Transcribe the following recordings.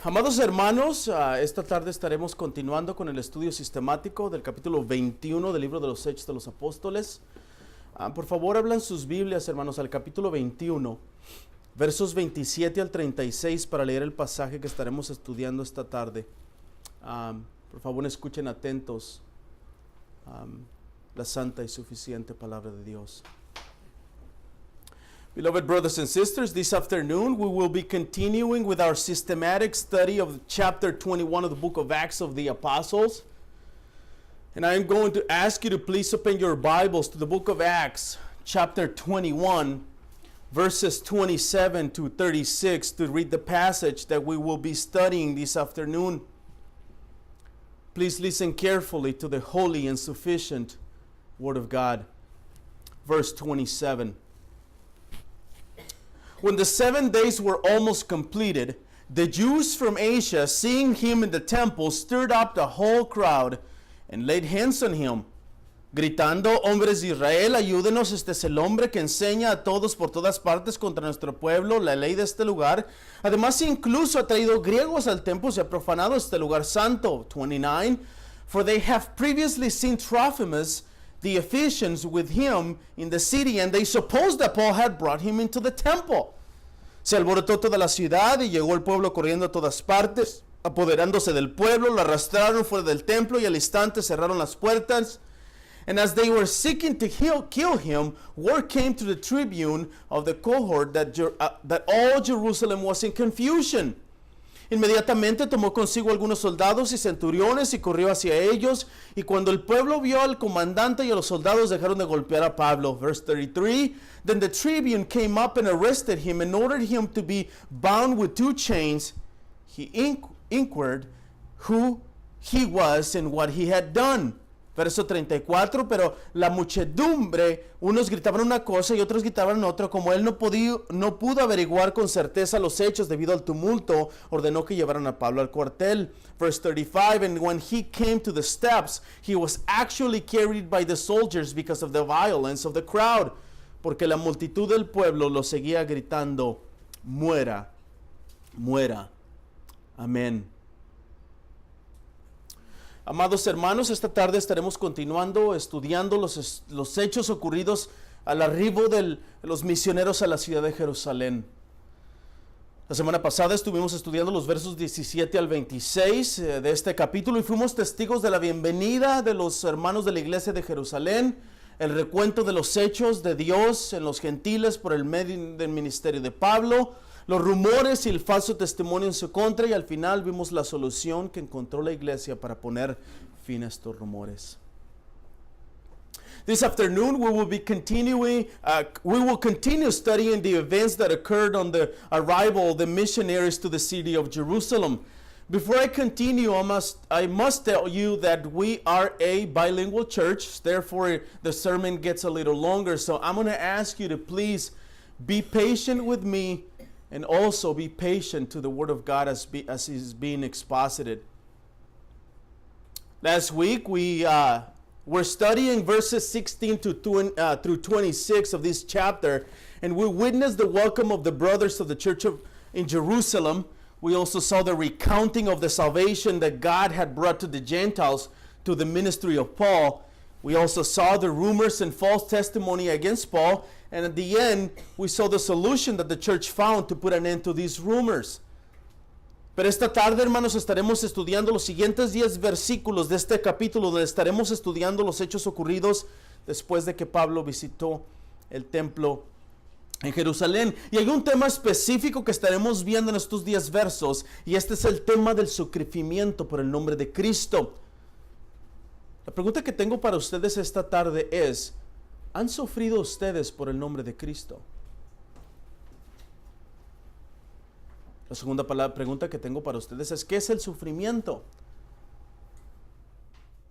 Amados hermanos, esta tarde estaremos continuando con el estudio sistemático del capítulo 21 del libro de los Hechos de los Apóstoles. Por favor, abran sus Biblias, hermanos, al capítulo 21, versos 27 al 36 para leer el pasaje que estaremos estudiando esta tarde. Por favor, escuchen atentos la santa y suficiente palabra de Dios. Beloved brothers and sisters, this afternoon we will be continuing with our systematic study of chapter 21 of the book of Acts of the Apostles. And I am going to ask you to please open your Bibles to the book of Acts, chapter 21, verses 27 to 36 to read the passage that we will be studying this afternoon. Please listen carefully to the holy and sufficient Word of God. Verse 27. When the 7 days were almost completed, the Jews from Asia, seeing him in the temple, stirred up the whole crowd and laid hands on him, gritando: hombres de Israel, ayúdenos, este es el hombre que enseña a todos por todas partes contra nuestro pueblo la ley de este lugar. Además, incluso ha traído griegos al templo y se ha profanado este lugar santo. 29. For they have previously seen Trophimus, the Ephesians, with him in the city, and they supposed that Paul had brought him into the temple. Se alborotó toda la ciudad y llegó el pueblo corriendo a todas partes, apoderándose del pueblo, lo arrastraron fuera del templo y al instante cerraron las puertas. And as they were seeking to kill him, word came to the tribune of the cohort that all Jerusalem was in confusion. Inmediatamente tomó consigo algunos soldados y centuriones y corrió hacia ellos, y cuando el pueblo vio al comandante y a los soldados, dejaron de golpear a Pablo. Verse 33, then the tribune came up and arrested him and ordered him to be bound with 2 chains. He inquired who he was and what he had done. Verso 34, pero la muchedumbre, unos gritaban una cosa y otros gritaban otra. Como él no pudo averiguar con certeza los hechos debido al tumulto, ordenó que llevaran a Pablo al cuartel. Verse 35, and when he came to the steps, he was actually carried by the soldiers because of the violence of the crowd, porque la multitud del pueblo lo seguía gritando: muera, muera. Amén. Amados hermanos, esta tarde estaremos continuando estudiando los hechos ocurridos al arribo de los misioneros a la ciudad de Jerusalén. La semana pasada estuvimos estudiando los versos 17 al 26 de este capítulo y fuimos testigos de la bienvenida de los hermanos de la iglesia de Jerusalén, el recuento de los hechos de Dios en los gentiles por el medio del ministerio de Pablo, los rumores y el falso testimonio en su contra, y al final vimos la solución que encontró la iglesia para poner fin a estos rumores. This afternoon we will continue studying the events that occurred on the arrival of the missionaries to the city of Jerusalem. Before I continue, I must tell you that we are a bilingual church, therefore the sermon gets a little longer. So I'm going to ask you to please be patient with me, and also be patient to the Word of God as is being exposited. Last week we were studying verses 16 through 26 of this chapter, and we witnessed the welcome of the brothers of the church in Jerusalem. We also saw the recounting of the salvation that God had brought to the Gentiles to the ministry of Paul. We also saw the rumors and false testimony against Paul, and at the end, we saw the solution that the church found to put an end to these rumors. Pero esta tarde, hermanos, estaremos estudiando los siguientes 10 versículos de este capítulo, donde estaremos estudiando los hechos ocurridos después de que Pablo visitó el templo en Jerusalén. Y hay un tema específico que estaremos viendo en estos 10 versos, y este es el tema del sufrimiento por el nombre de Cristo. La pregunta que tengo para ustedes esta tarde es: ¿han sufrido ustedes por el nombre de Cristo? La segunda pregunta que tengo para ustedes es: ¿qué es el sufrimiento?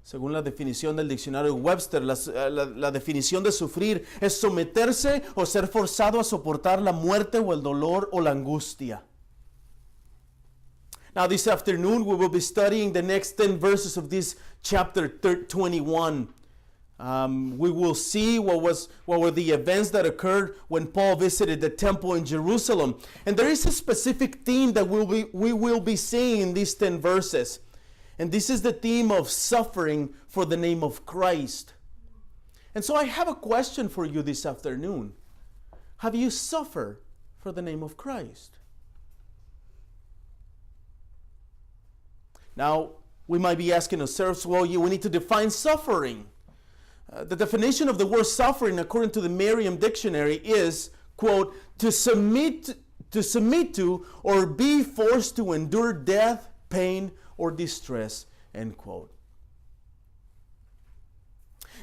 Según la definición del diccionario Webster, la definición de sufrir es someterse o ser forzado a soportar la muerte o el dolor o la angustia. Now this afternoon we will be studying the next 10 verses of this chapter 21. We will see what were the events that occurred when Paul visited the temple in Jerusalem. And there is a specific theme that we will be seeing in these 10 verses. And this is the theme of suffering for the name of Christ. And so I have a question for you this afternoon. Have you suffered for the name of Christ? Now, we might be asking ourselves, well, we need to define suffering. The definition of the word suffering, according to the Merriam Dictionary, is, quote, to submit to or be forced to endure death, pain, or distress, end quote.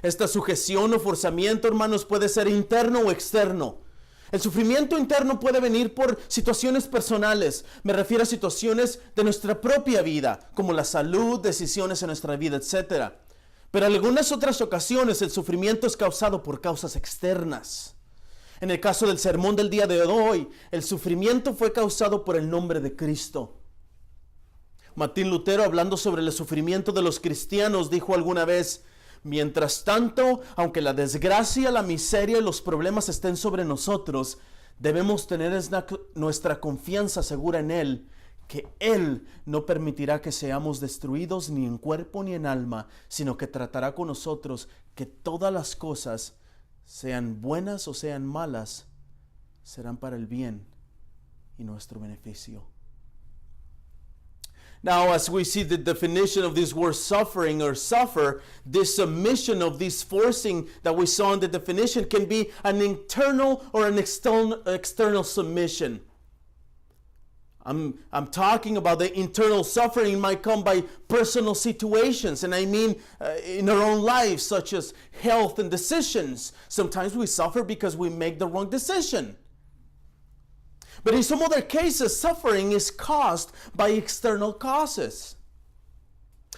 Esta sujeción o forzamiento, hermanos, puede ser interno o externo. El sufrimiento interno puede venir por situaciones personales. Me refiero a situaciones de nuestra propia vida, como la salud, decisiones en nuestra vida, etc. Pero en algunas otras ocasiones el sufrimiento es causado por causas externas. En el caso del sermón del día de hoy, el sufrimiento fue causado por el nombre de Cristo. Martín Lutero, hablando sobre el sufrimiento de los cristianos, dijo alguna vez: mientras tanto, aunque la desgracia, la miseria y los problemas estén sobre nosotros, debemos tener nuestra confianza segura en Él, que Él no permitirá que seamos destruidos ni en cuerpo ni en alma, sino que tratará con nosotros que todas las cosas, sean buenas o sean malas, serán para el bien y nuestro beneficio. Now, as we see the definition of this word suffering or suffer, this submission of this forcing that we saw in the definition can be an internal or an external submission. I'm talking about the internal suffering might come by personal situations, and I mean in our own lives, such as health and decisions. Sometimes we suffer because we make the wrong decision. But in some other cases, suffering is caused by external causes.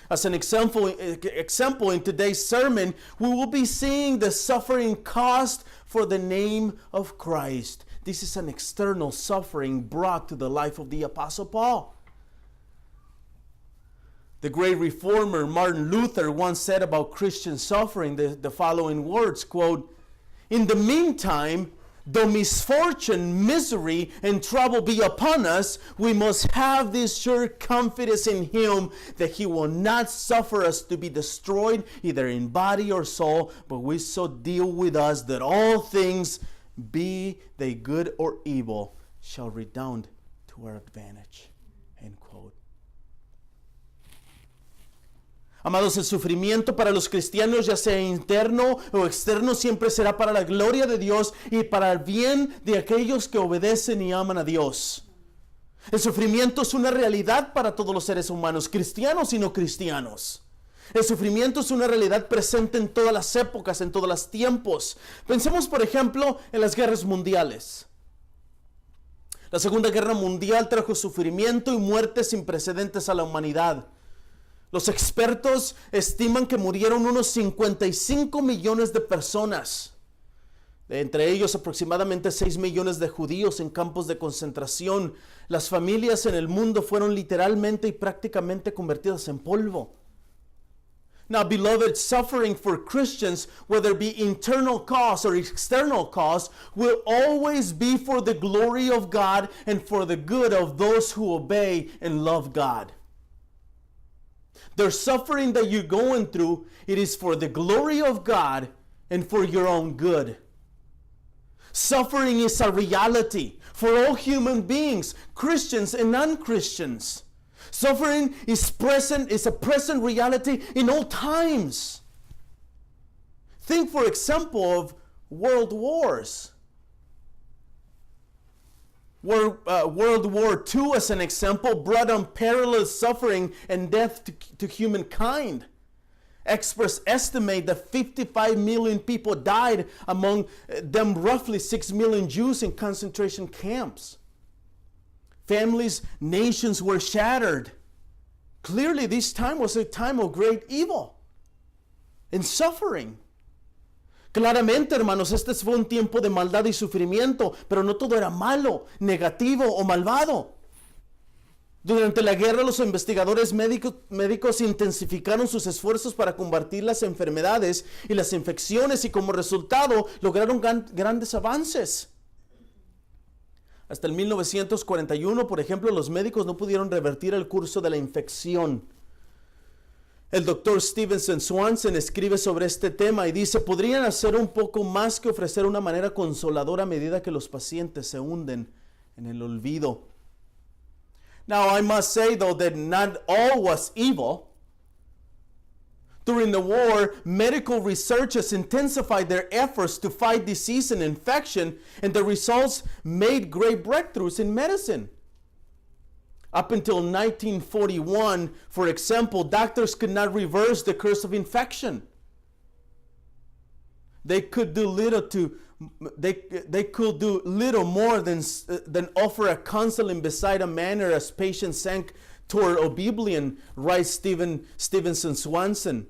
As an example in today's sermon, we will be seeing the suffering caused for the name of Christ. This is an external suffering brought to the life of the Apostle Paul. The great reformer Martin Luther once said about Christian suffering the following words, quote, "In the meantime, though misfortune, misery, and trouble be upon us, we must have this sure confidence in Him that He will not suffer us to be destroyed, either in body or soul, but will so deal with us that all things, be they good or evil, shall redound to our advantage." End quote. Amados, el sufrimiento para los cristianos, ya sea interno o externo, siempre será para la gloria de Dios y para el bien de aquellos que obedecen y aman a Dios. El sufrimiento es una realidad para todos los seres humanos, cristianos y no cristianos. El sufrimiento es una realidad presente en todas las épocas, en todos los tiempos. Pensemos, por ejemplo, en las guerras mundiales. La Segunda Guerra Mundial trajo sufrimiento y muerte sin precedentes a la humanidad. Los expertos estiman que murieron unos 55 millones de personas. Entre ellos aproximadamente 6 millones de judíos en campos de concentración. Las familias en el mundo fueron literalmente y prácticamente convertidas en polvo. Now, beloved, suffering for Christians, whether it be internal cause or external cause, will always be for the glory of God and for the good of those who obey and love God. The suffering that you're going through, it is for the glory of God and for your own good. Suffering is a reality for all human beings, Christians and non-Christians. Suffering is a present reality in all times. Think, for example, of world wars. World War II, as an example, brought unparalleled suffering and death to humankind. Experts estimate that 55 million people died, among them roughly 6 million Jews in concentration camps. Families, nations were shattered. Clearly, this time was a time of great evil and suffering. Claramente, hermanos, este fue un tiempo de maldad y sufrimiento, pero no todo era malo, negativo o malvado. Durante la guerra, los investigadores médicos intensificaron sus esfuerzos para combatir las enfermedades y las infecciones y como resultado lograron grandes avances. Hasta el 1941, por ejemplo, los médicos no pudieron revertir el curso de la infección. El doctor Stevenson Swanson escribe sobre este tema y dice, podrían hacer un poco más que ofrecer una manera consoladora a medida que los pacientes se hunden en el olvido. Now, I must say, though, that not all was evil. During the war, medical researchers intensified their efforts to fight disease and infection, and the results made great breakthroughs in medicine. Up until 1941, for example, doctors could not reverse the curse of infection. They could do little more than offer a counseling beside a manner as patients sank toward oblivion, writes Stevenson Swanson.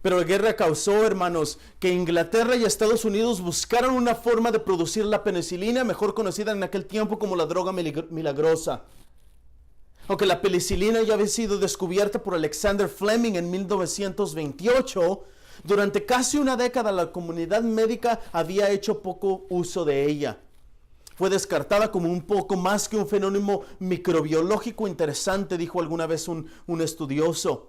Pero la guerra causó, hermanos, que Inglaterra y Estados Unidos buscaron una forma de producir la penicilina, mejor conocida en aquel tiempo como la droga milagrosa. Aunque la penicilina ya había sido descubierta por Alexander Fleming en 1928, durante casi una década la comunidad médica había hecho poco uso de ella. Fue descartada como un poco más que un fenómeno microbiológico interesante, dijo alguna vez un estudioso.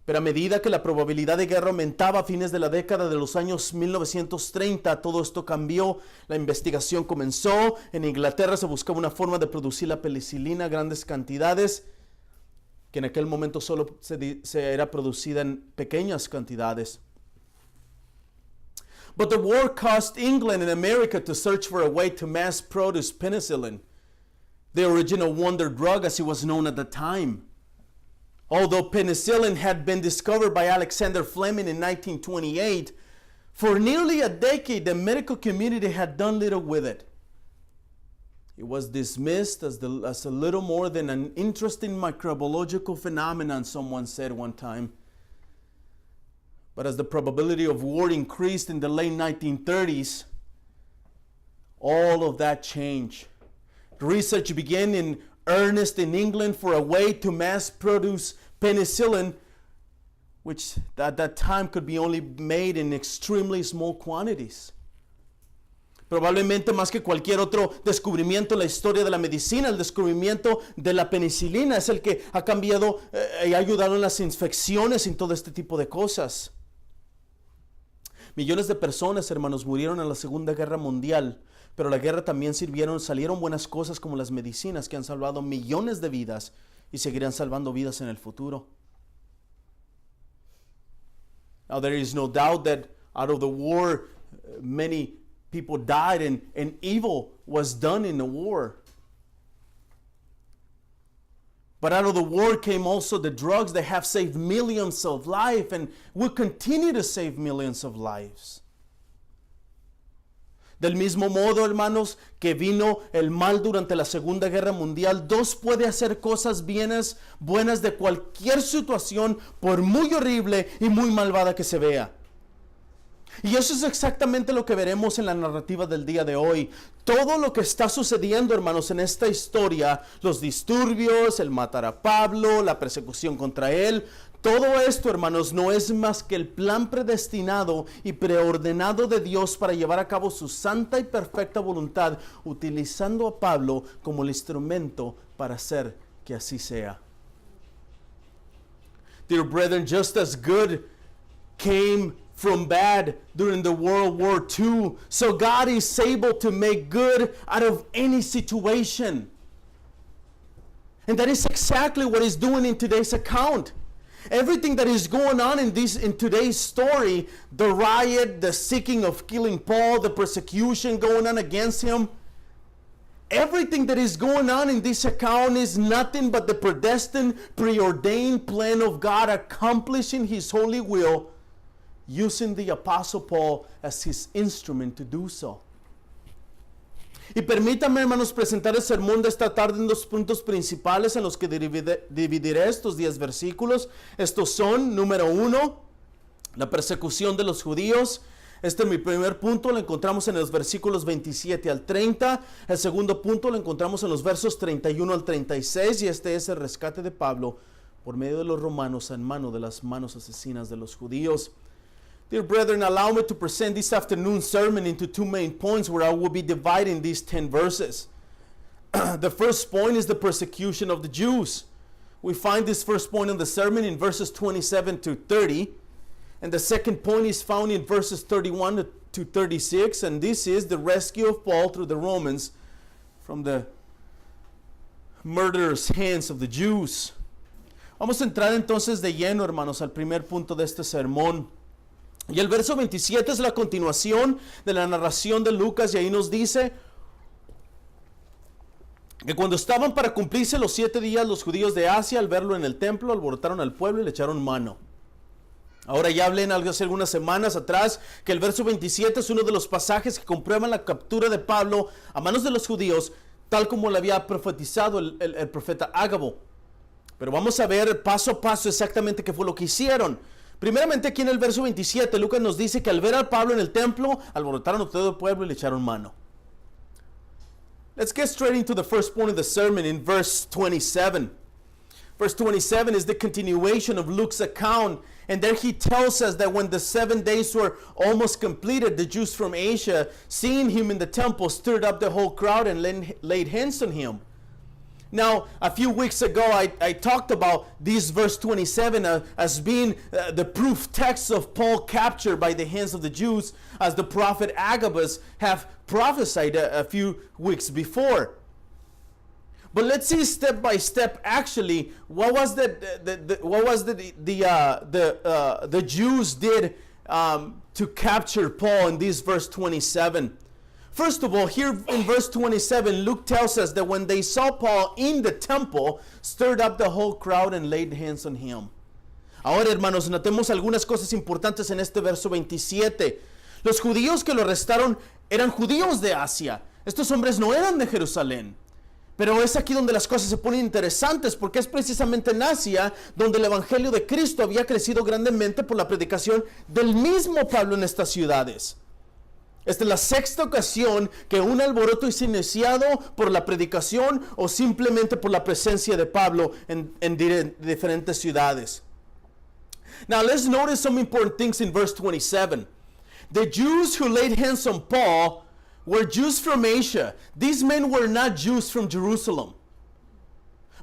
Pero a medida que la probabilidad de guerra aumentaba a fines de la década de los años 1930, todo esto cambió. La investigación comenzó. En Inglaterra se buscaba una forma de producir la penicilina a grandes cantidades, que en aquel momento solo se era producida en pequeñas cantidades. But the war caused England and America to search for a way to mass produce penicillin, the original wonder drug as it was known at the time. Although penicillin had been discovered by Alexander Fleming in 1928, for nearly a decade the medical community had done little with it. It was dismissed as a little more than an interesting microbiological phenomenon, someone said one time. But as the probability of war increased in the late 1930s, all of that changed. Research began in earnest in England for a way to mass produce penicillin, which at that time could be only made in extremely small quantities. Probablemente más que cualquier otro descubrimiento en la historia de la medicina, el descubrimiento de la penicilina es el que ha cambiado y ha ayudado en las infecciones y en todo este tipo de cosas. Millones de personas, hermanos, murieron en la Segunda Guerra Mundial, pero la guerra también salieron buenas cosas como las medicinas que han salvado millones de vidas y seguirán salvando vidas en el futuro. Now there is no doubt that out of the war, many people died and evil was done in the war. But out of the war came also the drugs that have saved millions of lives and will continue to save millions of lives. Del mismo modo, hermanos, que vino el mal durante la Segunda Guerra Mundial, Dios puede hacer cosas buenas de cualquier situación, por muy horrible y muy malvada que se vea. Y eso es exactamente lo que veremos en la narrativa del día de hoy. Todo lo que está sucediendo, hermanos, en esta historia, los disturbios, el matar a Pablo, la persecución contra él, todo esto, hermanos, no es más que el plan predestinado y preordenado de Dios para llevar a cabo su santa y perfecta voluntad, utilizando a Pablo como el instrumento para hacer que así sea. Dear brethren, just as good came from bad during the World War II, so God is able to make good out of any situation. And that is exactly what He's doing in today's account. Everything that is going on in today's story, the riot, the seeking of killing Paul, the persecution going on against him, everything that is going on in this account is nothing but the predestined, preordained plan of God accomplishing His holy will, using the Apostle Paul as his instrument to do so. Y permítanme, hermanos, presentar el sermón de esta tarde en dos puntos principales en los que dividiré estos 10 versículos. Estos son, número 1, la persecución de los judíos. Este es mi primer punto, lo encontramos en los versículos 27 al 30. El segundo punto lo encontramos en los versos 31 al 36. Y este es el rescate de Pablo por medio de los romanos en mano de las manos asesinas de los judíos. Dear brethren, allow me to present this afternoon sermon into two main points where I will be dividing these 10 verses. The first point is the persecution of the Jews. We find this first point in the sermon in verses 27 to 30. And the second point is found in verses 31 to 36. And this is the rescue of Paul through the Romans from the murderous hands of the Jews. Vamos a entrar entonces de lleno, hermanos, al primer punto de este sermón. Y el verso 27 es la continuación de la narración de Lucas, y ahí nos dice que cuando estaban para cumplirse los 7 días, los judíos de Asia, al verlo en el templo, alborotaron al pueblo y le echaron mano. Ahora ya hablé hace algunas semanas atrás que el verso 27 es uno de los pasajes que comprueban la captura de Pablo a manos de los judíos, tal como le había profetizado el profeta Ágabo. Pero vamos a ver paso a paso exactamente qué fue lo que hicieron. Primeramente, aquí en el verso 27, Lucas nos dice que al ver a Pablo en el templo, alborotaron a todo el pueblo y le echaron mano. Let's get straight into the first point of the sermon in verse 27. Verse 27 is the continuation of Luke's account, and there he tells us that when the 7 days were almost completed, the Jews from Asia, seeing him in the temple, stirred up the whole crowd and laid hands on him. Now, a few weeks ago, I talked about this verse 27 as being the proof text of Paul captured by the hands of the Jews, as the prophet Agabus have prophesied a few weeks before. But let's see step by step. Actually, what was the Jews did to capture Paul in this verse 27? First of all, here in verse 27, Luke tells us that when they saw Paul in the temple, stirred up the whole crowd and laid hands on him. Ahora, hermanos, notemos algunas cosas importantes en este verso 27. Los judíos que lo arrestaron eran judíos de Asia. Estos hombres no eran de Jerusalén. Pero es aquí donde las cosas se ponen interesantes, porque es precisamente en Asia donde el evangelio de Cristo había crecido grandemente por la predicación del mismo Pablo en estas ciudades. Esta es la sexta ocasión que un alboroto es iniciado por la predicación o simplemente por la presencia de Pablo en diferentes ciudades. Now let's notice some important things in verse 27. The Jews who laid hands on Paul were Jews from Asia. These men were not Jews from Jerusalem.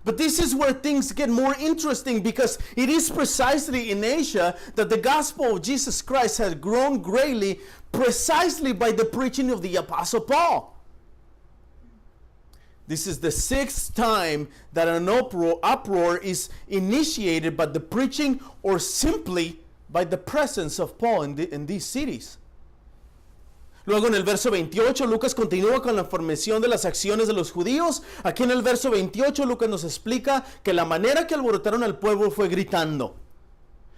But this is where things get more interesting, because it is precisely in Asia that the gospel of Jesus Christ has grown greatly, precisely by the preaching of the Apostle Paul. This is the 6th time that an uproar is initiated by the preaching or simply by the presence of Paul in these cities. Luego en el verso 28, Lucas continúa con la información de las acciones de los judíos. Aquí en el verso 28, Lucas nos explica que la manera que alborotaron al pueblo fue gritando.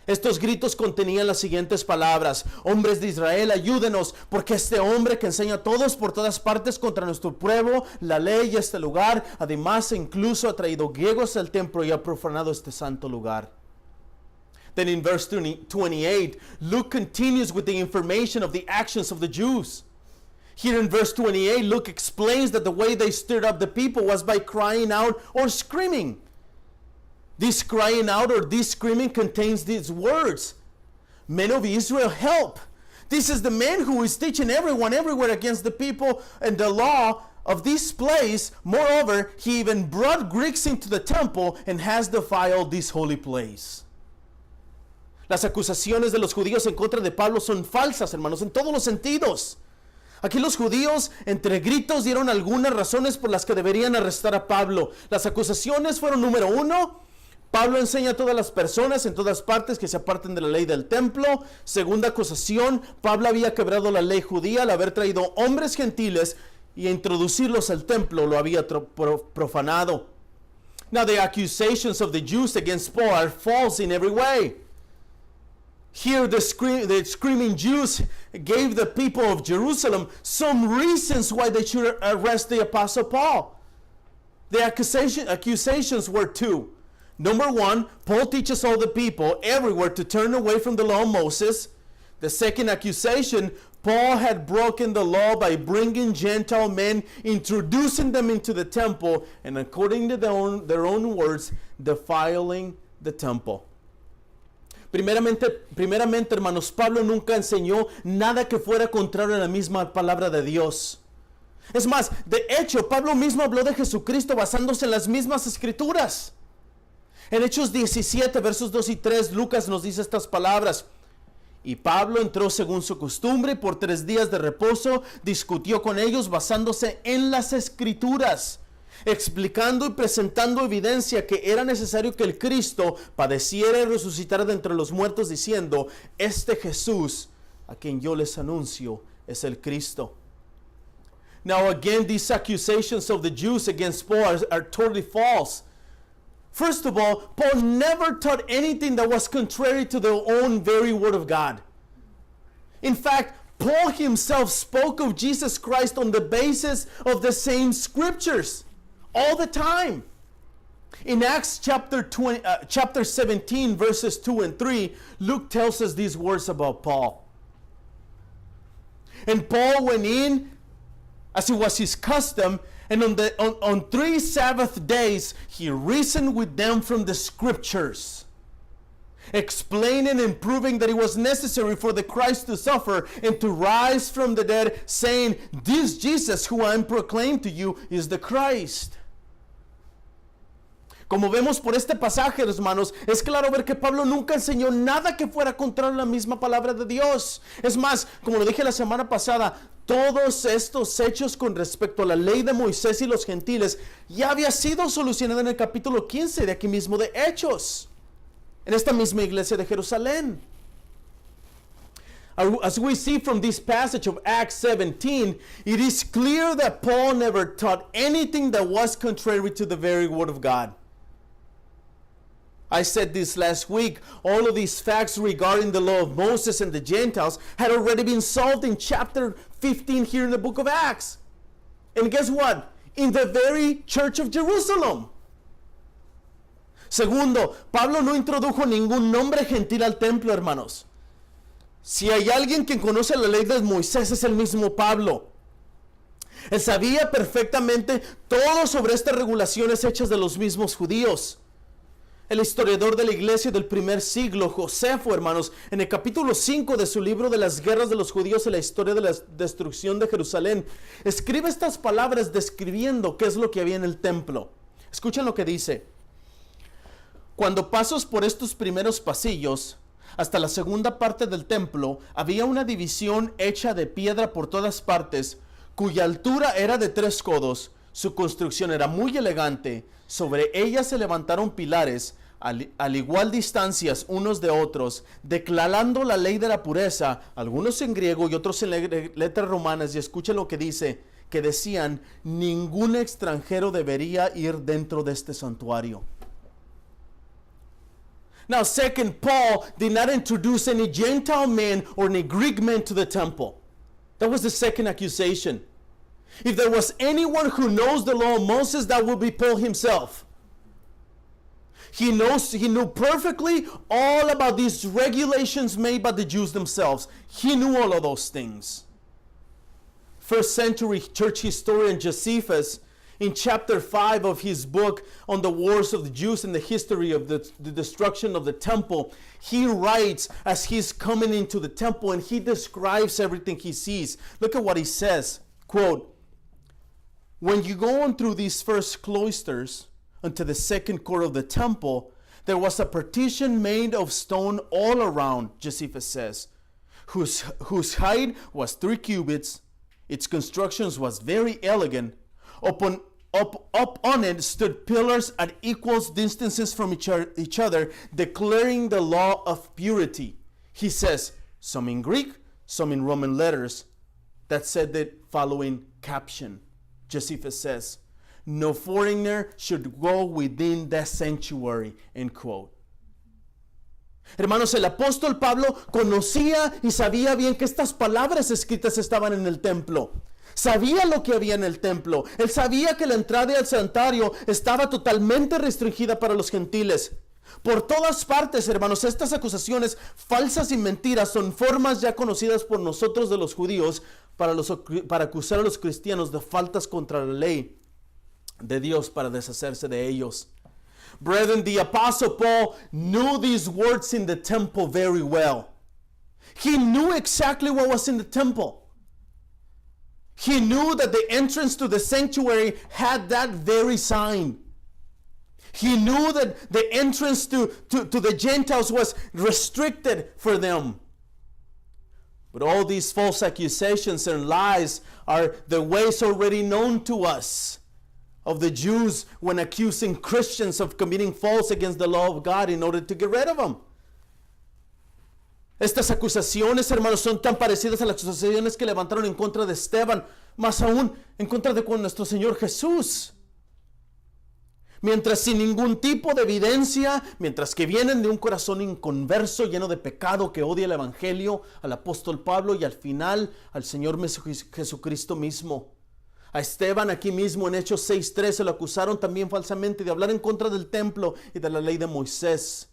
Estos gritos contenían las siguientes palabras: hombres de Israel, ayúdenos, porque este hombre que enseña a todos por todas partes contra nuestro pueblo, la ley y este lugar, además incluso ha traído griegos al templo y ha profanado este santo lugar. Then in verse 28, Luke continues with the information of the actions of the Jews. Here in verse 28, Luke explains that the way they stirred up the people was by crying out or screaming. This crying out or this screaming contains these words: Men of Israel, help! This is the man who is teaching everyone everywhere against the people and the law of this place. Moreover, he even brought Greeks into the temple and has defiled this holy place. Las acusaciones de los judíos en contra de Pablo son falsas, hermanos, en todos los sentidos. Aquí los judíos, entre gritos, dieron algunas razones por las que deberían arrestar a Pablo. Las acusaciones fueron: número 1, Pablo enseña a todas las personas en todas partes que se aparten de la ley del templo. Segunda acusación, Pablo había quebrado la ley judía al haber traído hombres gentiles y a introducirlos al templo lo había profanado. Now the accusations of the Jews against Paul are false in every way. Here the screaming Jews gave the people of Jerusalem some reasons why they should arrest the Apostle Paul. The accusations were 2. Number 1, Paul teaches all the people everywhere to turn away from the law of Moses. The second accusation, Paul had broken the law by bringing Gentile men, introducing them into the temple, and according to their own words, defiling the temple. Primeramente, hermanos, Pablo nunca enseñó nada que fuera contrario a la misma palabra de Dios. Es más, de hecho, Pablo mismo habló de Jesucristo basándose en las mismas escrituras. En Hechos 17, versos 2 y 3, Lucas nos dice estas palabras. Y Pablo entró según su costumbre y por 3 días de reposo discutió con ellos basándose en las escrituras, explicando y presentando evidencia que era necesario que el Cristo padeciera y resucitara de entre los muertos, diciendo, este Jesús a quien yo les anuncio es el Cristo. Now again, these accusations of the Jews against Paul are totally false. First of all, Paul never taught anything that was contrary to the own very word of God. In fact, Paul himself spoke of Jesus Christ on the basis of the same scriptures all the time. In Acts chapter 17, verses 2 and 3, Luke tells us these words about Paul. And Paul went in, as it was his custom, and on 3 Sabbath days, he reasoned with them from the scriptures, explaining and proving that it was necessary for the Christ to suffer and to rise from the dead, saying, this Jesus who I am proclaimed to you is the Christ. Como vemos por este pasaje, hermanos, es claro ver que Pablo nunca enseñó nada que fuera contrario a la misma palabra de Dios. Es más, como lo dije la semana pasada, todos estos hechos con respecto a la ley de Moisés y los gentiles ya había sido solucionado en el capítulo 15 de aquí mismo de Hechos, en esta misma iglesia de Jerusalén. As we see from this passage of Acts 17, it is clear that Paul never taught anything that was contrary to the very word of God. I said this last week, all of these facts regarding the law of Moses and the Gentiles had already been solved in chapter 15 here in the book of Acts. And guess what? In the very church of Jerusalem. Segundo, Pablo no introdujo ningún nombre gentil al templo, hermanos. Si hay alguien que conoce la ley de Moisés, es el mismo Pablo. Él sabía perfectamente todo sobre estas regulaciones hechas de los mismos judíos. El historiador de la iglesia del primer siglo, Josefo, hermanos, en el capítulo 5 de su libro de las guerras de los judíos y la historia de la destrucción de Jerusalén, escribe estas palabras describiendo qué es lo que había en el templo. Escuchen lo que dice. Cuando pasas por estos primeros pasillos, hasta la segunda parte del templo, había una división hecha de piedra por todas partes, cuya altura era de 3 codos. Su construcción era muy elegante. Sobre ella se levantaron pilares al igual distancias unos de otros, declarando la ley de la pureza, algunos en griego y otros en letras romanas. Y escuchen lo que dice, que decían, ningún extranjero debería ir dentro de este santuario. Now, second, Paul did not introduce any Gentile men or any Greek men to the temple. That was the second accusation. If there was anyone who knows the law of Moses, that would be Paul himself. He knew perfectly all about these regulations made by the Jews themselves. He knew all of those things. First century church historian Josephus, in chapter 5 of his book on the wars of the Jews and the history of the destruction of the temple, he writes as he's coming into the temple and he describes everything he sees. Look at what he says, quote, when you go on through these first cloisters unto the second court of the temple, there was a partition made of stone all around, Josephus says, whose height was 3 cubits. Its construction was very elegant. Up on it stood pillars at equal distances from each other, declaring the law of purity. He says, some in Greek, some in Roman letters, that said the following caption. Josephus says, no foreigner should go within the sanctuary, end quote. Hermanos, el apóstol Pablo conocía y sabía bien que estas palabras escritas estaban en el templo. Sabía lo que había en el templo. Él sabía que la entrada al santuario estaba totalmente restringida para los gentiles. Por todas partes, hermanos, estas acusaciones falsas y mentiras son formas ya conocidas por nosotros de los judíos para acusar a los cristianos de faltas contra la ley de Dios para deshacerse de ellos. Brethren, the Apostle Paul knew these words in the temple very well. He knew exactly what was in the temple. He knew that the entrance to the sanctuary had that very sign. He knew that the entrance to the Gentiles was restricted for them. But all these false accusations and lies are the ways already known to us of the Jews when accusing Christians of committing faults against the law of God in order to get rid of them. Estas acusaciones, hermanos, son tan parecidas a las acusaciones que levantaron en contra de Esteban, más aún en contra de nuestro Señor Jesús. Mientras sin ningún tipo de evidencia, mientras que vienen de un corazón inconverso, lleno de pecado, que odia el Evangelio, al apóstol Pablo y al final al Señor Jesucristo mismo. A Esteban aquí mismo en Hechos 6:3 se lo acusaron también falsamente de hablar en contra del templo y de la ley de Moisés.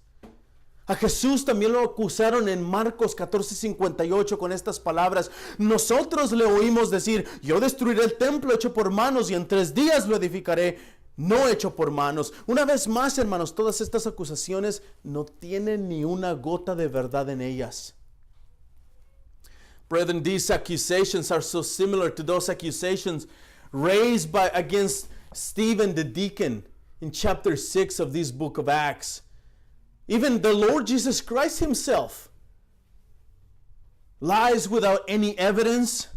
A Jesús también lo acusaron en Marcos 14:58 con estas palabras: nosotros le oímos decir, yo destruiré el templo hecho por manos y en 3 días lo edificaré, no hecho por manos. Una vez más, hermanos, todas estas acusaciones no tienen ni una gota de verdad en ellas. Brethren, these accusations are so similar to those accusations raised against Stephen the deacon in chapter 6 of this book of Acts. Even the Lord Jesus Christ himself. Lies without any evidence.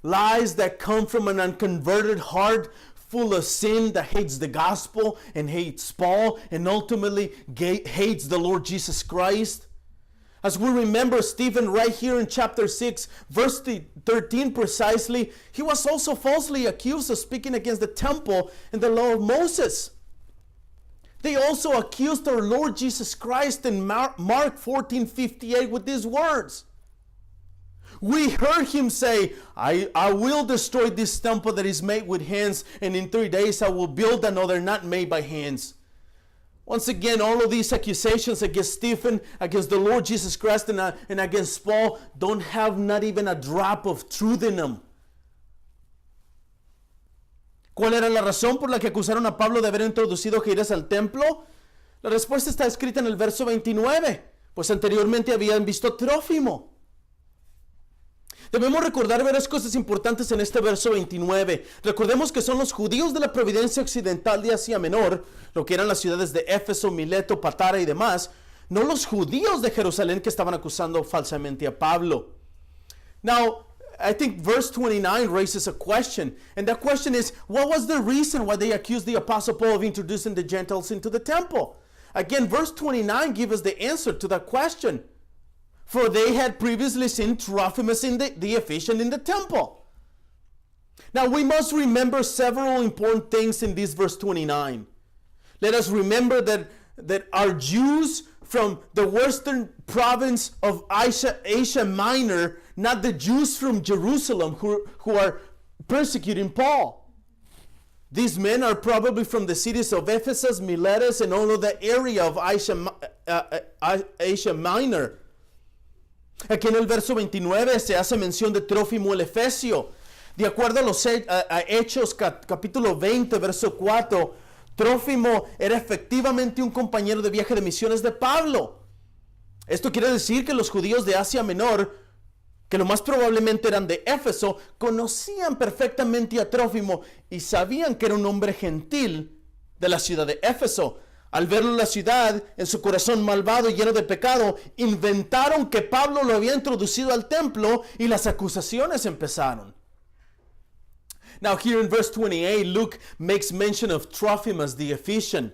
Lies that come from an unconverted heart full of sin that hates the gospel and hates Paul and ultimately hates the Lord Jesus Christ. As we remember Stephen right here in chapter 6, verse 13 precisely, he was also falsely accused of speaking against the temple and the law of Moses. They also accused our Lord Jesus Christ in Mark 14:58 with these words. We heard him say, I will destroy this temple that is made with hands, and in 3 days I will build another not made by hands. Once again, all of these accusations against Stephen, against the Lord Jesus Christ, and against Paul don't have not even a drop of truth in them. ¿Cuál era la razón por la que acusaron a Pablo de haber introducido gires al templo? La respuesta está escrita en el verso 29, pues anteriormente habían visto Trófimo. Debemos recordar varias cosas importantes en este verso 29. Recordemos que son los judíos de la provincia occidental de Asia Menor, lo que eran las ciudades de Éfeso, Mileto, Patara y demás, no los judíos de Jerusalén que estaban acusando falsamente a Pablo. Now, I think verse 29 raises a question, and that question is, what was the reason why they accused the Apostle Paul of introducing the Gentiles into the temple? Again, verse 29 gives us the answer to that question. For they had previously seen Trophimus in the Ephesian in the temple. Now we must remember several important things in this verse 29. Let us remember that our Jews from the western province of Asia Minor, not the Jews from Jerusalem who are persecuting Paul. These men are probably from the cities of Ephesus, Miletus, and all of the area of Asia Minor. Aquí en el verso 29 se hace mención de Trófimo el Efesio. De acuerdo a los Hechos capítulo 20, verso 4, Trófimo era efectivamente un compañero de viaje de misiones de Pablo. Esto quiere decir que los judíos de Asia Menor, que lo más probablemente eran de Éfeso, conocían perfectamente a Trófimo y sabían que era un hombre gentil de la ciudad de Éfeso. Al verlo en la ciudad, en su corazón malvado y lleno de pecado, inventaron que Pablo lo había introducido al templo y las acusaciones empezaron. Now here in verse 28, Luke makes mention of Trophimus the Ephesian.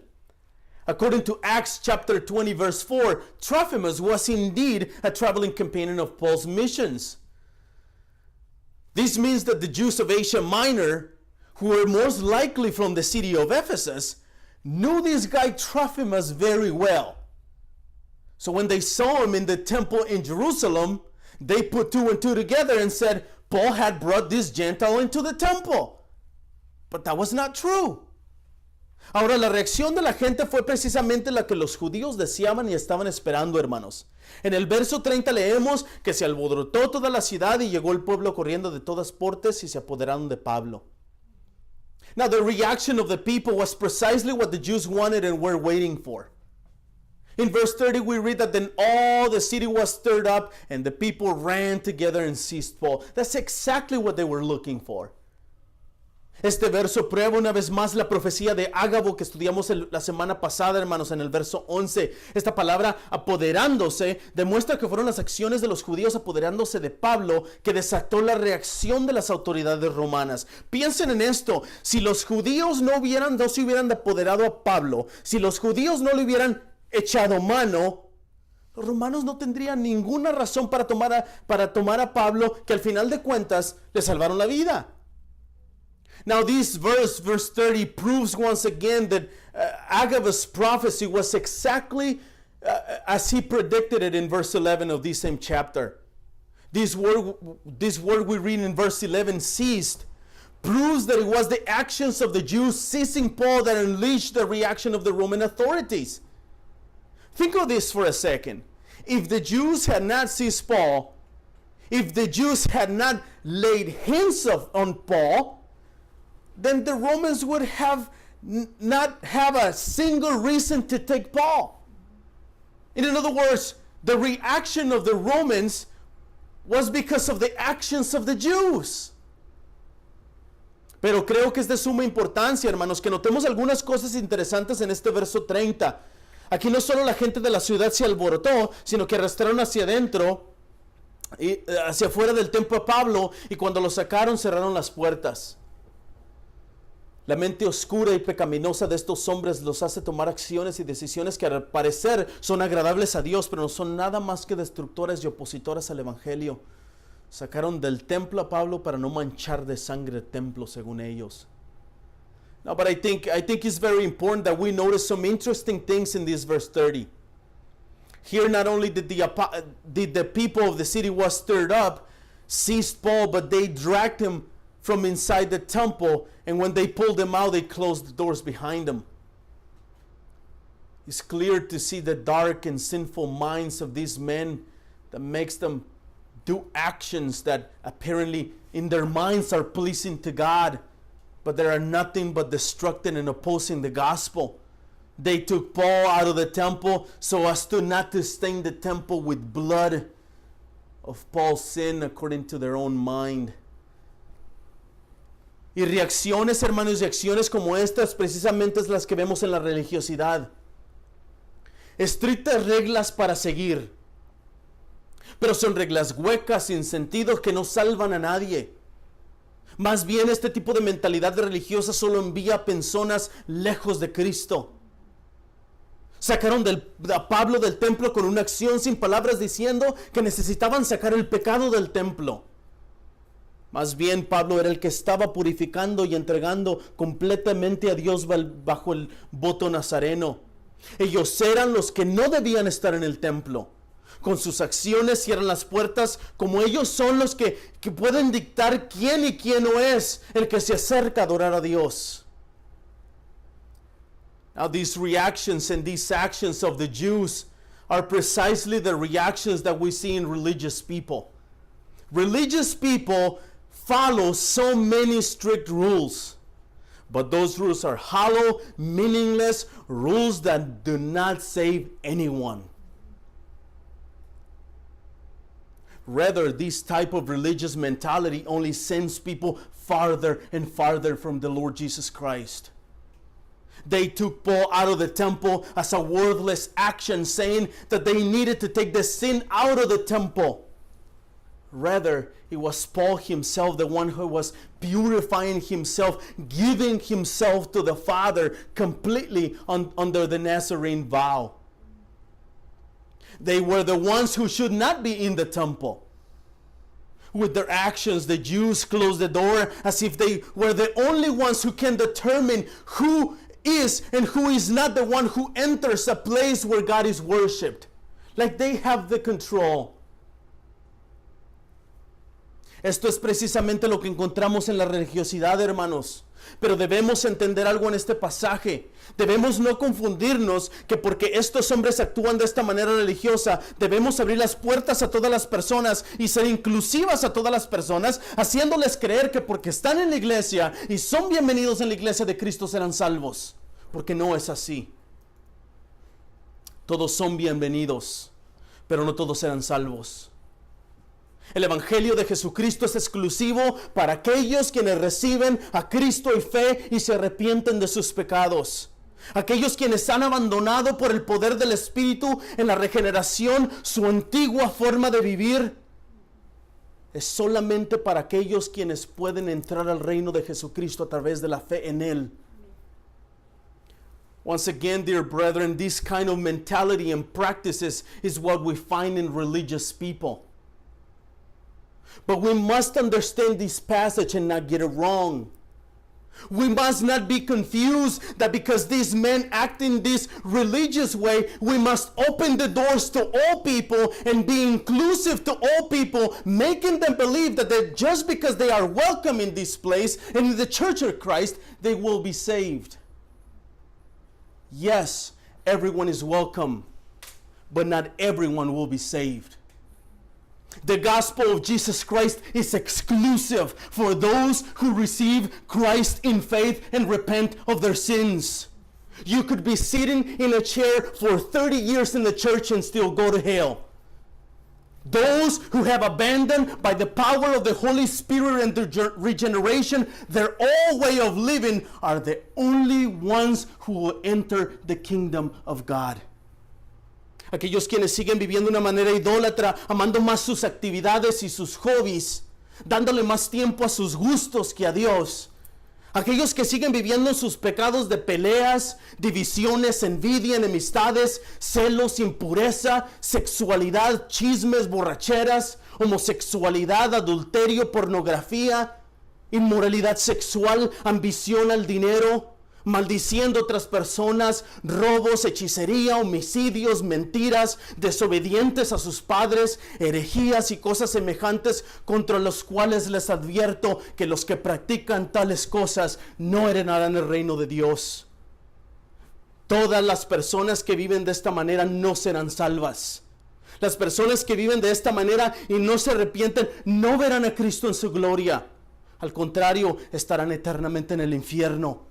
According to Acts chapter 20 verse 4, Trophimus was indeed a traveling companion of Paul's missions. This means that the Jews of Asia Minor, who were most likely from the city of Ephesus, knew this guy Trophimus very well. So when they saw him in the temple in Jerusalem, they put 2 and 2 together and said, Paul had brought this Gentile into the temple. But that was not true. Ahora, la reacción de la gente fue precisamente la que los judíos deseaban y estaban esperando, hermanos. En el verso 30 leemos que se alborotó toda la ciudad y llegó el pueblo corriendo de todas partes y se apoderaron de Pablo. Now, the reaction of the people was precisely what the Jews wanted and were waiting for. In verse 30, we read that then all the city was stirred up and the people ran together and seized Paul. That's exactly what they were looking for. Este verso prueba una vez más la profecía de Ágabo que estudiamos la semana pasada, hermanos, en el verso 11. Esta palabra apoderándose demuestra que fueron las acciones de los judíos apoderándose de Pablo que desató la reacción de las autoridades romanas. Piensen en esto, si los judíos no se hubieran apoderado a Pablo, si los judíos no le hubieran echado mano, los romanos no tendrían ninguna razón para tomar a Pablo, que al final de cuentas le salvaron la vida. Now this verse 30, proves once again that Agabus' prophecy was exactly as he predicted it in verse 11 of this same chapter. This word we read in verse 11, seized, proves that it was the actions of the Jews seizing Paul that unleashed the reaction of the Roman authorities. Think of this for a second. If the Jews had not seized Paul, if the Jews had not laid hands on Paul, then the Romans would not have a single reason to take Paul. In other words, the reaction of the Romans was because of the actions of the Jews. Pero creo que es de suma importancia, hermanos, que notemos algunas cosas interesantes en este verso 30. Aquí no solo la gente de la ciudad se alborotó, sino que arrastraron hacia adentro y hacia afuera del templo a Pablo, y cuando lo sacaron cerraron las puertas. La mente oscura y pecaminosa de estos hombres los hace tomar acciones y decisiones que al parecer son agradables a Dios, pero no son nada más que destructoras y opositoras al Evangelio. Sacaron del templo a Pablo para no manchar de sangre el templo, según ellos. No, but I think it's very important that we notice some interesting things in this verse 30. Here not only did the people of the city was stirred up, seized Paul, but they dragged him from inside the temple, and when they pulled him out, they closed the doors behind him. It's clear to see the dark and sinful minds of these men that makes them do actions that apparently in their minds are pleasing to God, but they are nothing but destructing and opposing the gospel. They took Paul out of the temple so as to not to stain the temple with blood of Paul's sin according to their own mind. Y reacciones, hermanos, y acciones como estas precisamente es las que vemos en la religiosidad. Estrictas reglas para seguir, pero son reglas huecas, sin sentido, que no salvan a nadie. Más bien, este tipo de mentalidad religiosa solo envía a personas lejos de Cristo. Sacaron a Pablo del templo con una acción sin palabras, diciendo que necesitaban sacar el pecado del templo. Más bien, Pablo era el que estaba purificando y entregando completamente a Dios bajo el voto nazareno. Ellos eran los que no debían estar en el templo. Con sus acciones cierran las puertas, como ellos son los que pueden dictar quién y quién no es el que se acerca a adorar a Dios. Now, these reactions and these actions of the Jews are precisely the reactions that we see in religious people. Religious people follow so many strict rules, but those rules are hollow, meaningless rules that do not save anyone. Rather, this type of religious mentality only sends people farther and farther from the Lord Jesus Christ. They took Paul out of the temple as a worthless action, saying that they needed to take the sin out of the temple. Rather, it was Paul himself, the one who was purifying himself, giving himself to the Father completely under the Nazarene vow. They were the ones who should not be in the temple. With their actions, the Jews closed the door as if they were the only ones who can determine who is and who is not the one who enters a place where God is worshipped. Like they have the control. Esto es precisamente lo que encontramos en la religiosidad, hermanos. Pero debemos entender algo en este pasaje. Debemos no confundirnos que porque estos hombres actúan de esta manera religiosa, debemos abrir las puertas a todas las personas y ser inclusivas a todas las personas, haciéndoles creer que porque están en la iglesia y son bienvenidos en la iglesia de Cristo serán salvos. Porque no es así. Todos son bienvenidos, pero no todos serán salvos. El Evangelio de Jesucristo es exclusivo para aquellos quienes reciben a Cristo y fe y se arrepienten de sus pecados. Aquellos quienes han abandonado por el poder del Espíritu en la regeneración su antigua forma de vivir. Es solamente para aquellos quienes pueden entrar al reino de Jesucristo a través de la fe en Él. Once again, dear brethren, this kind of mentality and practices is what we find in religious people. But we must understand this passage and not get it wrong. We must not be confused that because these men act in this religious way, we must open the doors to all people and be inclusive to all people, making them believe that just because they are welcome in this place and in the church of Christ, they will be saved. Yes, everyone is welcome, but not everyone will be saved. The gospel of Jesus Christ is exclusive for those who receive Christ in faith and repent of their sins. You could be sitting in a chair for 30 years in the church and still go to hell. Those who have abandoned by the power of the Holy Spirit and their regeneration their old way of living are the only ones who will enter the kingdom of God. Aquellos quienes siguen viviendo de una manera idólatra, amando más sus actividades y sus hobbies, dándole más tiempo a sus gustos que a Dios. Aquellos que siguen viviendo en sus pecados de peleas, divisiones, envidia, enemistades, celos, impureza, sexualidad, chismes, borracheras, homosexualidad, adulterio, pornografía, inmoralidad sexual, ambición al dinero, maldiciendo otras personas, robos, hechicería, homicidios, mentiras, desobedientes a sus padres, herejías y cosas semejantes, contra los cuales les advierto que los que practican tales cosas no heredarán el reino de Dios. Todas las personas que viven de esta manera no serán salvas. Las personas que viven de esta manera y no se arrepienten no verán a Cristo en su gloria. Al contrario, estarán eternamente en el infierno,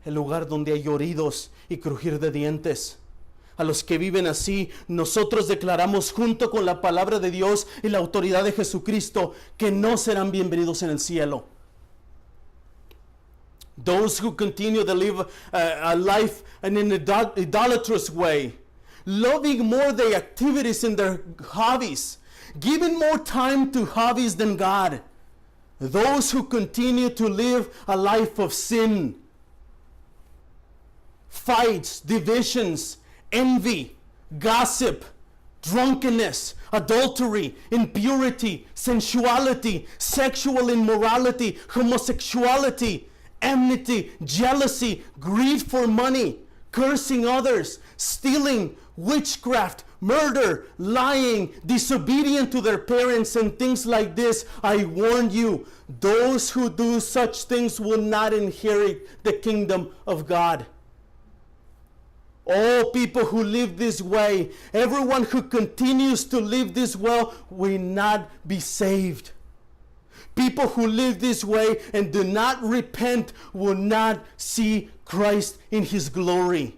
el lugar donde hay lloridos y crujir de dientes. A los que viven así, nosotros declaramos junto con la palabra de Dios y la autoridad de Jesucristo que no serán bienvenidos en el cielo. Those who continue to live a life in an idolatrous way, loving more their activities and their hobbies, giving more time to hobbies than God. Those who continue to live a life of sin, fights, divisions, envy, gossip, drunkenness, adultery, impurity, sensuality, sexual immorality, homosexuality, enmity, jealousy, greed for money, cursing others, stealing, witchcraft, murder, lying, disobedient to their parents, and things like this. I warn you, those who do such things will not inherit the kingdom of God. All people who live this way, everyone who continues to live this way will not be saved. People who live this way and do not repent will not see Christ in His glory.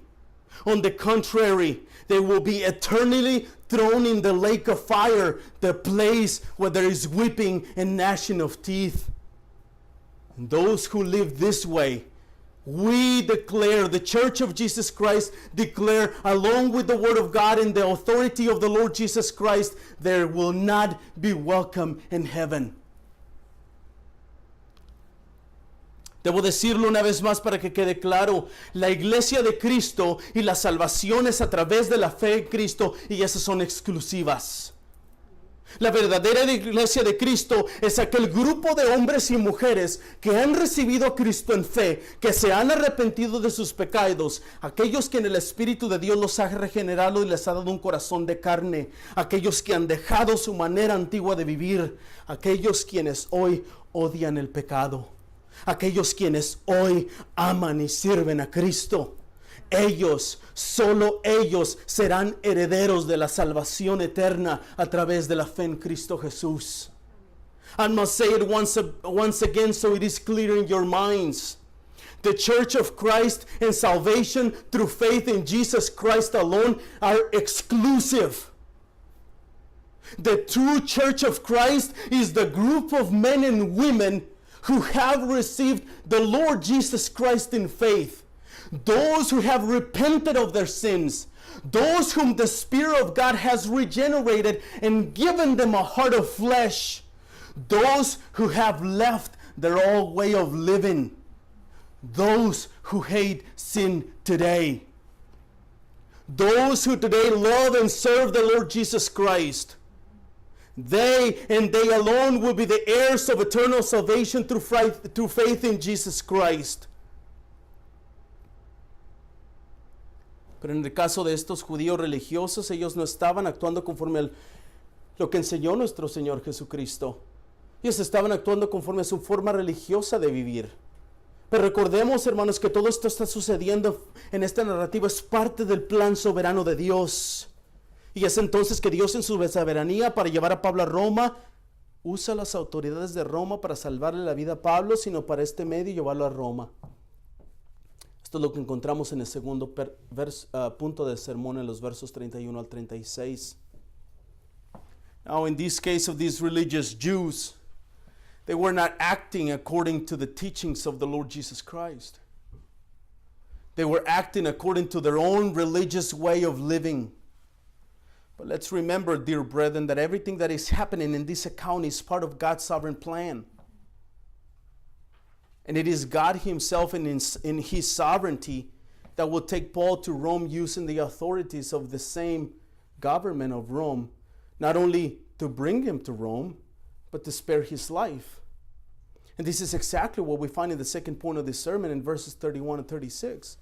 On the contrary, they will be eternally thrown in the lake of fire, the place where there is weeping and gnashing of teeth. And those who live this way, we declare, the Church of Jesus Christ declare, along with the Word of God and the authority of the Lord Jesus Christ, there will not be welcome in heaven. Debo decirlo una vez más para que quede claro, la iglesia de Cristo y la salvación es a través de la fe en Cristo y esas son exclusivas. La verdadera iglesia de Cristo es aquel grupo de hombres y mujeres que han recibido a Cristo en fe, que se han arrepentido de sus pecados, aquellos que en el Espíritu de Dios los ha regenerado y les ha dado un corazón de carne, aquellos que han dejado su manera antigua de vivir, aquellos quienes hoy odian el pecado, aquellos quienes hoy aman y sirven a Cristo. Ellos, solo ellos serán herederos de la salvación eterna a través de la fe en Cristo Jesús. I must say it once again so it is clear in your minds. The Church of Christ and salvation through faith in Jesus Christ alone are exclusive. The true Church of Christ is the group of men and women who have received the Lord Jesus Christ in faith. Those who have repented of their sins, those whom the Spirit of God has regenerated and given them a heart of flesh, those who have left their old way of living, those who hate sin today, those who today love and serve the Lord Jesus Christ. They and they alone will be the heirs of eternal salvation through faith in Jesus Christ. Pero en el caso de estos judíos religiosos, ellos no estaban actuando conforme a lo que enseñó nuestro Señor Jesucristo. Ellos estaban actuando conforme a su forma religiosa de vivir. Pero recordemos, hermanos, que todo esto está sucediendo en esta narrativa, es parte del plan soberano de Dios. Y es entonces que Dios en su soberanía para llevar a Pablo a Roma, usa las autoridades de Roma para salvarle la vida a Pablo, sino para este medio y llevarlo a Roma. Esto es lo que encontramos en el segundo punto del sermón, en los versos 31 al 36. Now, in this case of these religious Jews, they were not acting according to the teachings of the Lord Jesus Christ. They were acting according to their own religious way of living. But let's remember, dear brethren, that everything that is happening in this account is part of God's sovereign plan. And it is God himself in his sovereignty that will take Paul to Rome using the authorities of the same government of Rome, not only to bring him to Rome, but to spare his life. And this is exactly what we find in the second point of this sermon in verses 31 and 36.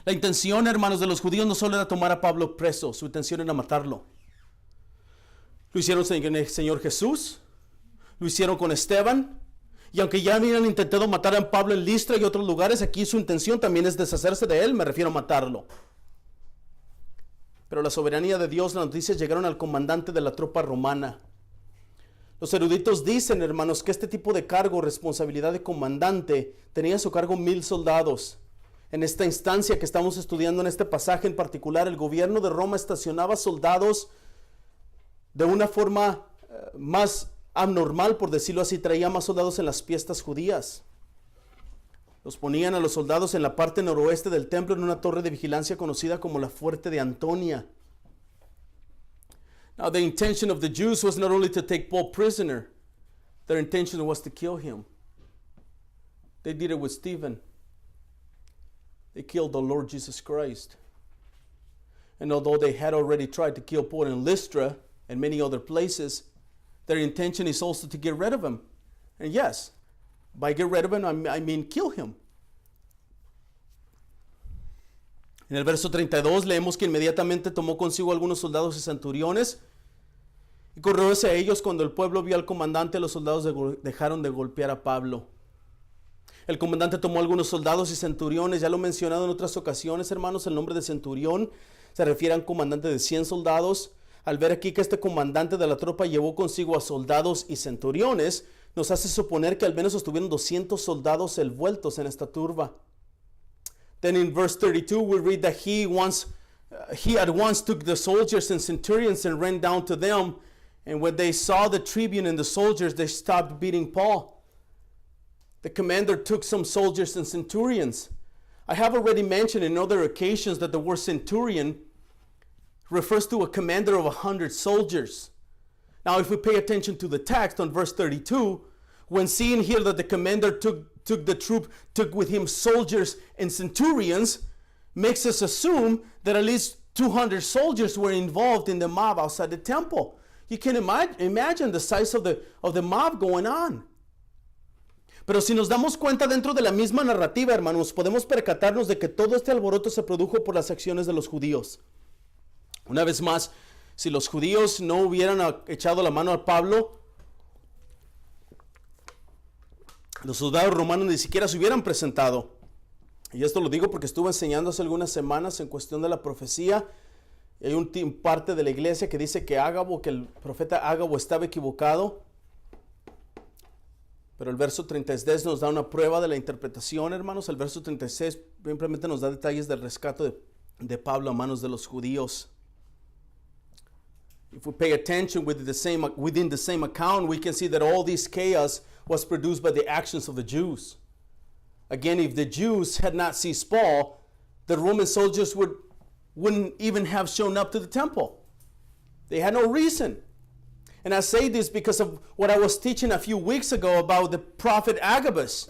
La intención, hermanos, de los judíos no solo era tomar a Pablo preso, su intención era matarlo. Lo hicieron con el Señor Jesús, lo hicieron con Esteban, y aunque ya habían intentado matar a Pablo en Listra y otros lugares, aquí su intención también es deshacerse de él, me refiero a matarlo. Pero la soberanía de Dios, las noticias llegaron al comandante de la tropa romana. Los eruditos dicen, hermanos, que este tipo de cargo, responsabilidad de comandante, tenía a su cargo 1,000 soldados. En esta instancia que estamos estudiando en este pasaje en particular, el gobierno de Roma estacionaba soldados de una forma más abnormal, por decirlo así. Traía más soldados en las fiestas judías. Los ponían a los soldados en la parte noroeste del templo en una torre de vigilancia conocida como la Fuerte de Antonia. Now the intention of the Jews was not only to take Paul prisoner, their intention was to kill him. They did it with Stephen. They killed the Lord Jesus Christ. And although they had already tried to kill Paul in Lystra and many other places, their intention is also to get rid of him. And yes, by get rid of him, I mean kill him. En el verso 32 leemos que inmediatamente tomó consigo algunos soldados y centuriones y corrió hacia ellos. Cuando el pueblo vio al comandante, los soldados dejaron de golpear a Pablo. El comandante tomó algunos soldados y centuriones. Ya lo he mencionado en otras ocasiones, hermanos, el nombre de centurión se refiere a un comandante de 100 soldados. Al ver aquí que este comandante de la tropa llevó consigo a soldados y centuriones, nos hace suponer que al menos estuvieron 200 soldados envueltos en esta turba. Then in verse 32 we read that he at once took the soldiers and centurions and ran down to them, and when they saw the tribune and the soldiers, they stopped beating Paul. The commander took some soldiers and centurions. I have already mentioned in other occasions that the word centurion refers to a commander of 100 soldiers. Now, if we pay attention to the text on verse 32, when seeing here that the commander took with him soldiers and centurions, makes us assume that at least 200 soldiers were involved in the mob outside the temple. You can imagine the size of the mob going on. Pero si nos damos cuenta dentro de la misma narrativa, hermanos, podemos percatarnos de que todo este alboroto se produjo por las acciones de los judíos. Una vez más, si los judíos no hubieran echado la mano a Pablo, los soldados romanos ni siquiera se hubieran presentado. Y esto lo digo porque estuve enseñando hace algunas semanas en cuestión de la profecía. Hay parte de la iglesia que dice que el profeta Ágabo estaba equivocado. Pero el verso 36 nos da una prueba de la interpretación, hermanos. El verso 36 simplemente nos da detalles del rescate de Pablo a manos de los judíos. If we pay attention within the same account, we can see that all this chaos was produced by the actions of the Jews. Again, if the Jews had not seized Paul, the Roman soldiers wouldn't even have shown up to the temple. They had no reason. And I say this because of what I was teaching a few weeks ago about the prophet Agabus.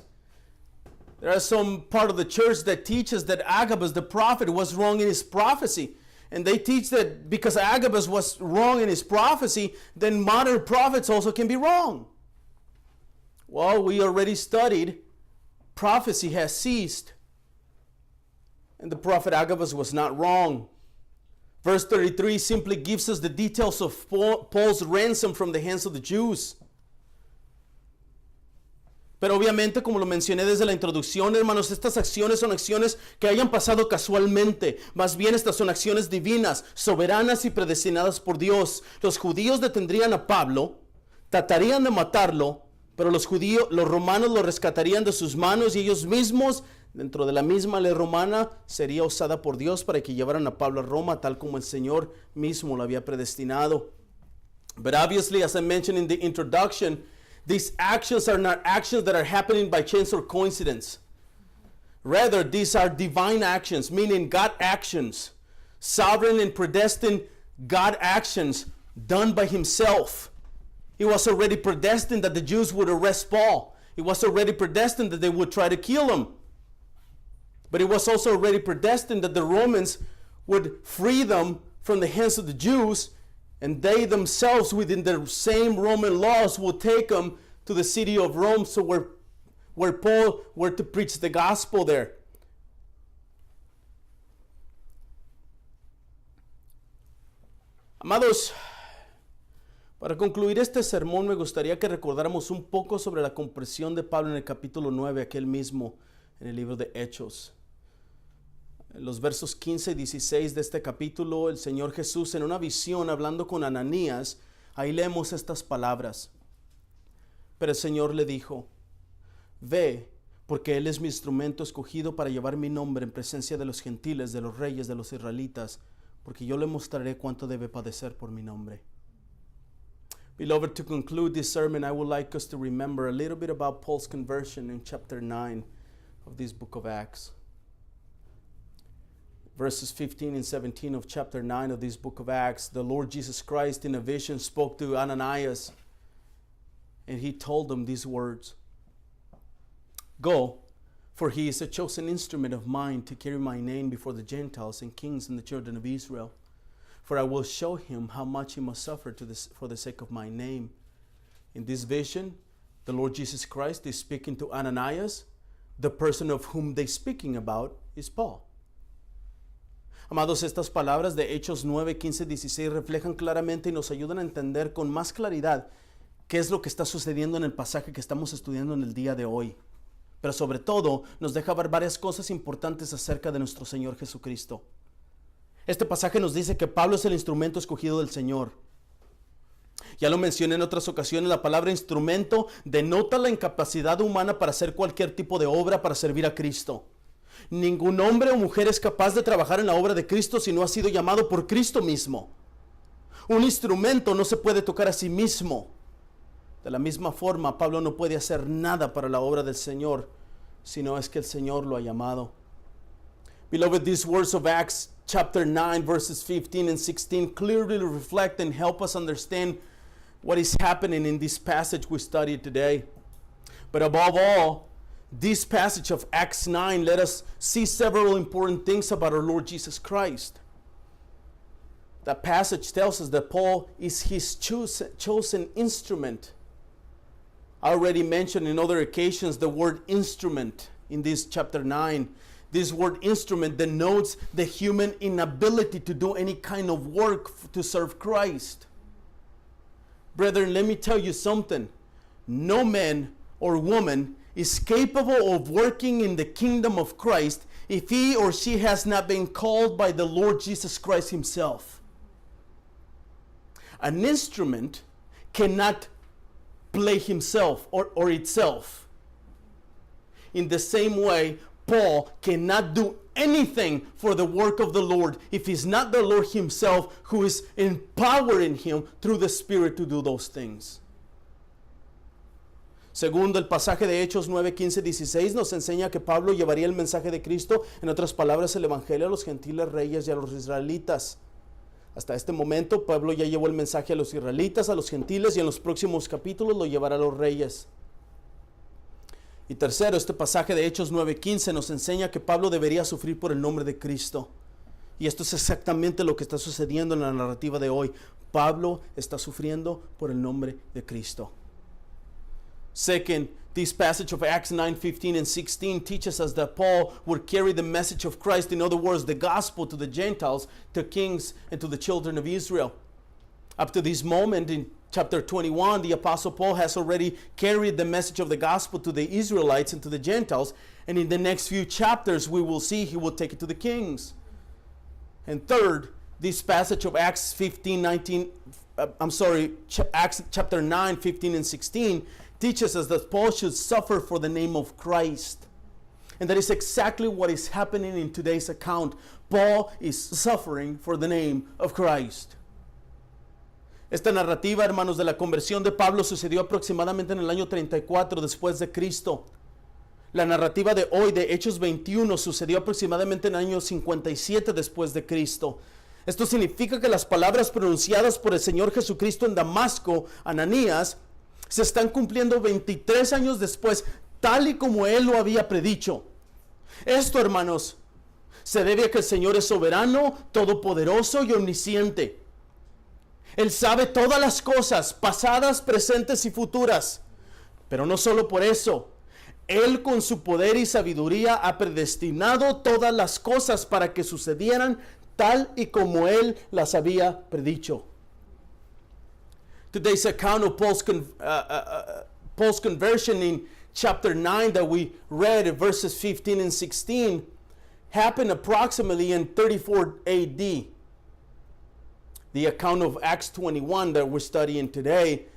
There is some part of the church that teaches that Agabus, the prophet, was wrong in his prophecy. And they teach that because Agabus was wrong in his prophecy, then modern prophets also can be wrong. Well, we already studied prophecy has ceased. And the prophet Agabus was not wrong. Verse 33 simply gives us the details of Paul's ransom from the hands of the Jews. Pero obviamente, como lo mencioné desde la introducción, hermanos, estas acciones son acciones que hayan pasado casualmente. Más bien, estas son acciones divinas, soberanas y predestinadas por Dios. Los judíos detendrían a Pablo, tratarían de matarlo, pero los romanos lo rescatarían de sus manos y ellos mismos, dentro de la misma ley romana, sería usada por Dios para que llevaran a Pablo a Roma, tal como el Señor mismo lo había predestinado. But obviously, as I mentioned in the introduction, these actions are not actions that are happening by chance or coincidence. Rather, these are divine actions, meaning God actions, sovereign and predestined God actions done by himself. It was already predestined that the Jews would arrest Paul. It was already predestined that they would try to kill him. But it was also already predestined that the Romans would free them from the hands of the Jews, and they themselves, within the same Roman laws, will take them to the city of Rome, so where Paul were to preach the gospel there. Amados, para concluir este sermón me gustaría que recordáramos un poco sobre la comprensión de Pablo en el capítulo 9, aquel mismo en el libro de Hechos. En los versos 15 y 16 de este capítulo, el Señor Jesús, en una visión hablando con Ananías, ahí leemos estas palabras. Pero el Señor le dijo: ve, porque Él es mi instrumento escogido para llevar mi nombre en presencia de los gentiles, de los reyes, de los israelitas, porque yo le mostraré cuánto debe padecer por mi nombre. Beloved, to conclude this sermon, I would like us to remember a little bit about Paul's conversion in chapter 9 of this book of Acts. Verses 15 and 17 of chapter 9 of this book of Acts, the Lord Jesus Christ in a vision spoke to Ananias, and he told him these words: go, for he is a chosen instrument of mine to carry my name before the Gentiles and kings and the children of Israel. For I will show him how much he must suffer for the sake of my name. In this vision, the Lord Jesus Christ is speaking to Ananias. The person of whom they're speaking about is Paul. Amados, estas palabras de Hechos 9, 15, 16 reflejan claramente y nos ayudan a entender con más claridad qué es lo que está sucediendo en el pasaje que estamos estudiando en el día de hoy. Pero sobre todo, nos deja ver varias cosas importantes acerca de nuestro Señor Jesucristo. Este pasaje nos dice que Pablo es el instrumento escogido del Señor. Ya lo mencioné en otras ocasiones, la palabra instrumento denota la incapacidad humana para hacer cualquier tipo de obra para servir a Cristo. Ningún hombre o mujer es capaz de trabajar en la obra de Cristo si no ha sido llamado por Cristo mismo. Un instrumento no se puede tocar a sí mismo. De la misma forma, Pablo no puede hacer nada para la obra del Señor si no es que el Señor lo ha llamado. Beloved, these words of Acts chapter 9 verses 15 and 16 clearly reflect and help us understand what is happening in this passage we studied today. But above all, this passage of Acts 9 let us see several important things about our Lord Jesus Christ. That passage tells us that Paul is his chosen instrument. I already mentioned in other occasions the word instrument in this chapter 9. This word instrument denotes the human inability to do any kind of work to serve Christ. Brethren, let me tell you something. No man or woman is capable of working in the kingdom of Christ if he or she has not been called by the Lord Jesus Christ himself. An instrument cannot play himself or itself. In the same way, Paul cannot do anything for the work of the Lord if it's not the Lord himself who is empowering him through the Spirit to do those things. Segundo, el pasaje de Hechos 9, 15, 16 nos enseña que Pablo llevaría el mensaje de Cristo, en otras palabras, el evangelio a los gentiles reyes y a los israelitas. Hasta este momento, Pablo ya llevó el mensaje a los israelitas, a los gentiles, y en los próximos capítulos lo llevará a los reyes. Y tercero, este pasaje de Hechos 9:15 nos enseña que Pablo debería sufrir por el nombre de Cristo. Y esto es exactamente lo que está sucediendo en la narrativa de hoy. Pablo está sufriendo por el nombre de Cristo. Second, this passage of Acts 9, 15 and 16 teaches us that Paul would carry the message of Christ, in other words, the gospel, to the Gentiles, to kings, and to the children of Israel. Up to this moment in chapter 21, the Apostle Paul has already carried the message of the gospel to the Israelites and to the Gentiles, and in the next few chapters we will see he will take it to the kings. And third, this passage of Acts chapter 9, 15 and 16 teaches us that Paul should suffer for the name of Christ. And that is exactly what is happening in today's account. Paul is suffering for the name of Christ. Esta narrativa, hermanos, de la conversión de Pablo sucedió aproximadamente en el año 34 después de Cristo. La narrativa de hoy, de Hechos 21, sucedió aproximadamente en el año 57 después de Cristo. Esto significa que las palabras pronunciadas por el Señor Jesucristo en Damasco, Ananías, se están cumpliendo 23 años después, tal y como Él lo había predicho. Esto, hermanos, se debe a que el Señor es soberano, todopoderoso y omnisciente. Él sabe todas las cosas, pasadas, presentes y futuras. Pero no solo por eso. Él con su poder y sabiduría ha predestinado todas las cosas para que sucedieran tal y como Él las había predicho. Today's account of Paul's conversion in chapter 9 that we read in verses 15 and 16 happened approximately in 34 AD. The account of Acts 21 that we're studying today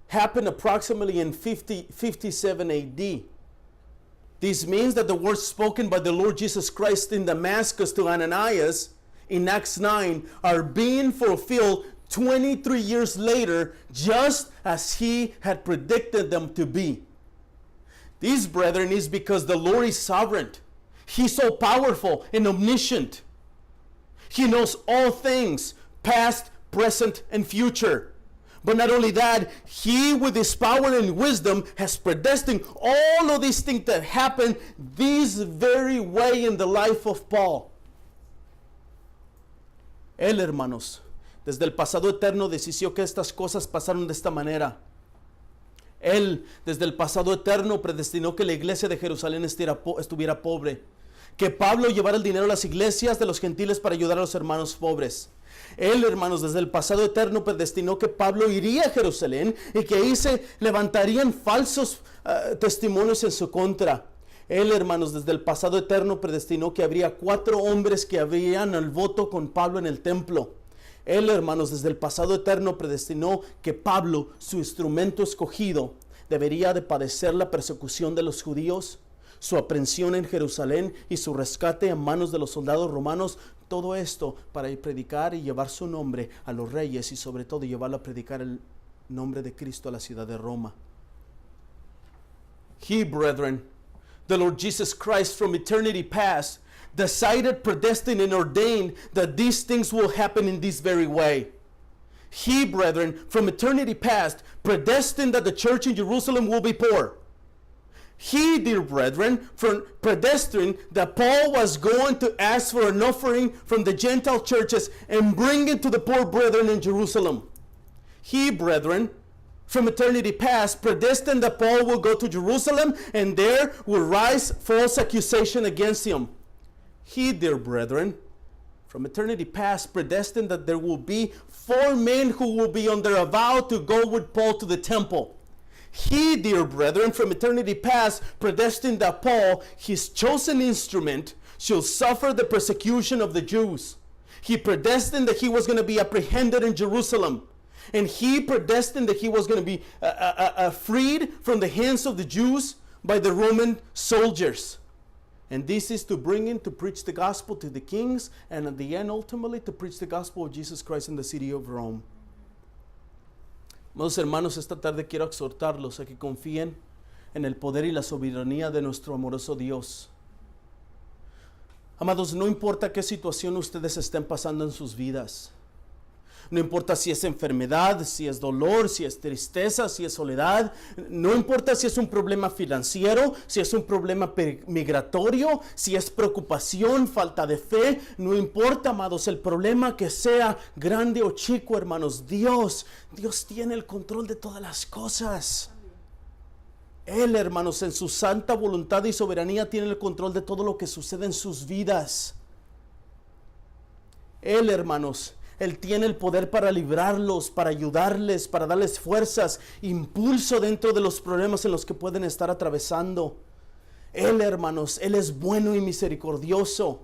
happened approximately in 57 AD. This means that the words spoken by the Lord Jesus Christ in Damascus to Ananias in Acts 9 are being fulfilled 23 years later, just as he had predicted them to be. This, brethren, is because the Lord is sovereign. He's so powerful and omniscient. He knows all things, past, present, and future. But not only that, He, with His power and wisdom, has predestined all of these things that happen this very way in the life of Paul. Él, hermanos, desde el pasado eterno decidió que estas cosas pasaron de esta manera. Él, desde el pasado eterno, predestinó que la iglesia de Jerusalén estuviera pobre. Que Pablo llevara el dinero a las iglesias de los gentiles para ayudar a los hermanos pobres. Él, hermanos, desde el pasado eterno predestinó que Pablo iría a Jerusalén y que ahí se levantarían falsos testimonios en su contra. Él, hermanos, desde el pasado eterno predestinó que habría 4 hombres que habrían el voto con Pablo en el templo. Él, hermanos, desde el pasado eterno predestinó que Pablo, su instrumento escogido, debería de padecer la persecución de los judíos, su aprehensión en Jerusalén y su rescate a manos de los soldados romanos. Todo esto para predicar y llevar su nombre a los reyes y sobre todo llevarlo a predicar el nombre de Cristo a la ciudad de Roma. He, brethren, the Lord Jesus Christ from eternity past, decided, predestined, and ordained that these things will happen in this very way. He, brethren, from eternity past, predestined that the church in Jerusalem will be poor. He, dear brethren, predestined that Paul was going to ask for an offering from the Gentile churches and bring it to the poor brethren in Jerusalem. He, brethren, from eternity past, predestined that Paul will go to Jerusalem and there will rise false accusation against him. He, dear brethren, from eternity past, predestined that there will be 4 men who will be under a vow to go with Paul to the temple. He, dear brethren, from eternity past, predestined that Paul, his chosen instrument, shall suffer the persecution of the Jews. He predestined that he was going to be apprehended in Jerusalem. And he predestined that he was going to be freed from the hands of the Jews by the Roman soldiers. And this is to bring him to preach the gospel to the kings, and at the end, ultimately, to preach the gospel of Jesus Christ in the city of Rome. Amados hermanos, esta tarde quiero exhortarlos a que confíen en el poder y la soberanía de nuestro amoroso Dios. Amados, no importa qué situación ustedes estén pasando en sus vidas. No importa si es enfermedad, si es dolor, si es tristeza, si es soledad. No importa si es un problema financiero, si es un problema migratorio, si es preocupación, falta de fe. No importa, amados, el problema que sea grande o chico, hermanos. Dios tiene el control de todas las cosas. Él, hermanos, en su santa voluntad y soberanía tiene el control de todo lo que sucede en sus vidas. Él, hermanos, Él tiene el poder para librarlos, para ayudarles, para darles fuerzas, impulso dentro de los problemas en los que pueden estar atravesando. Él, hermanos, Él es bueno y misericordioso.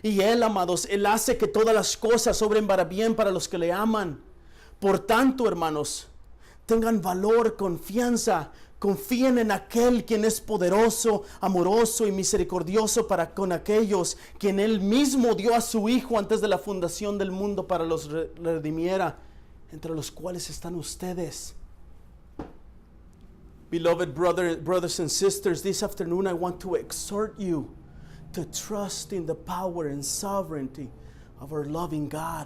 Y Él, amados, Él hace que todas las cosas obren para bien para los que le aman. Por tanto, hermanos, tengan valor, confianza. Confíen en aquel quien es poderoso, amoroso y misericordioso para con aquellos quien Él mismo dio a su Hijo antes de la fundación del mundo para los redimiera, entre los cuales están ustedes. Beloved brothers and sisters, this afternoon I want to exhort you to trust in the power and sovereignty of our loving God.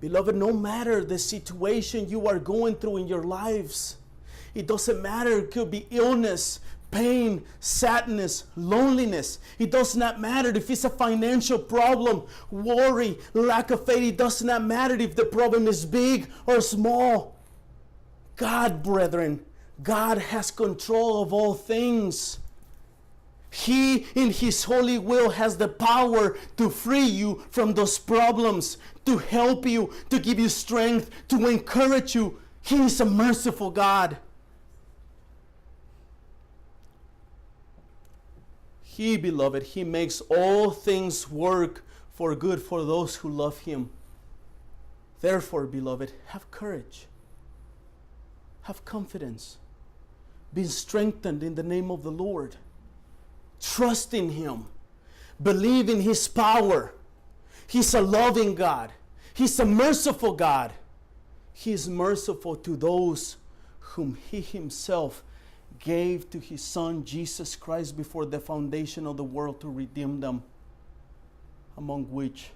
Beloved, no matter the situation you are going through in your lives, it doesn't matter. It could be illness, pain, sadness, loneliness. It does not matter if it's a financial problem, worry, lack of faith. It does not matter if the problem is big or small. God, brethren, God has control of all things. He, in His holy will, has the power to free you from those problems, to help you, to give you strength, to encourage you. He is a merciful God. He, beloved, He makes all things work for good for those who love Him. Therefore, beloved, have courage. Have confidence. Be strengthened in the name of the Lord. Trust in Him. Believe in His power. He's a loving God. He's a merciful God. He is merciful to those whom He Himself gave to His Son Jesus Christ before the foundation of the world to redeem them, among which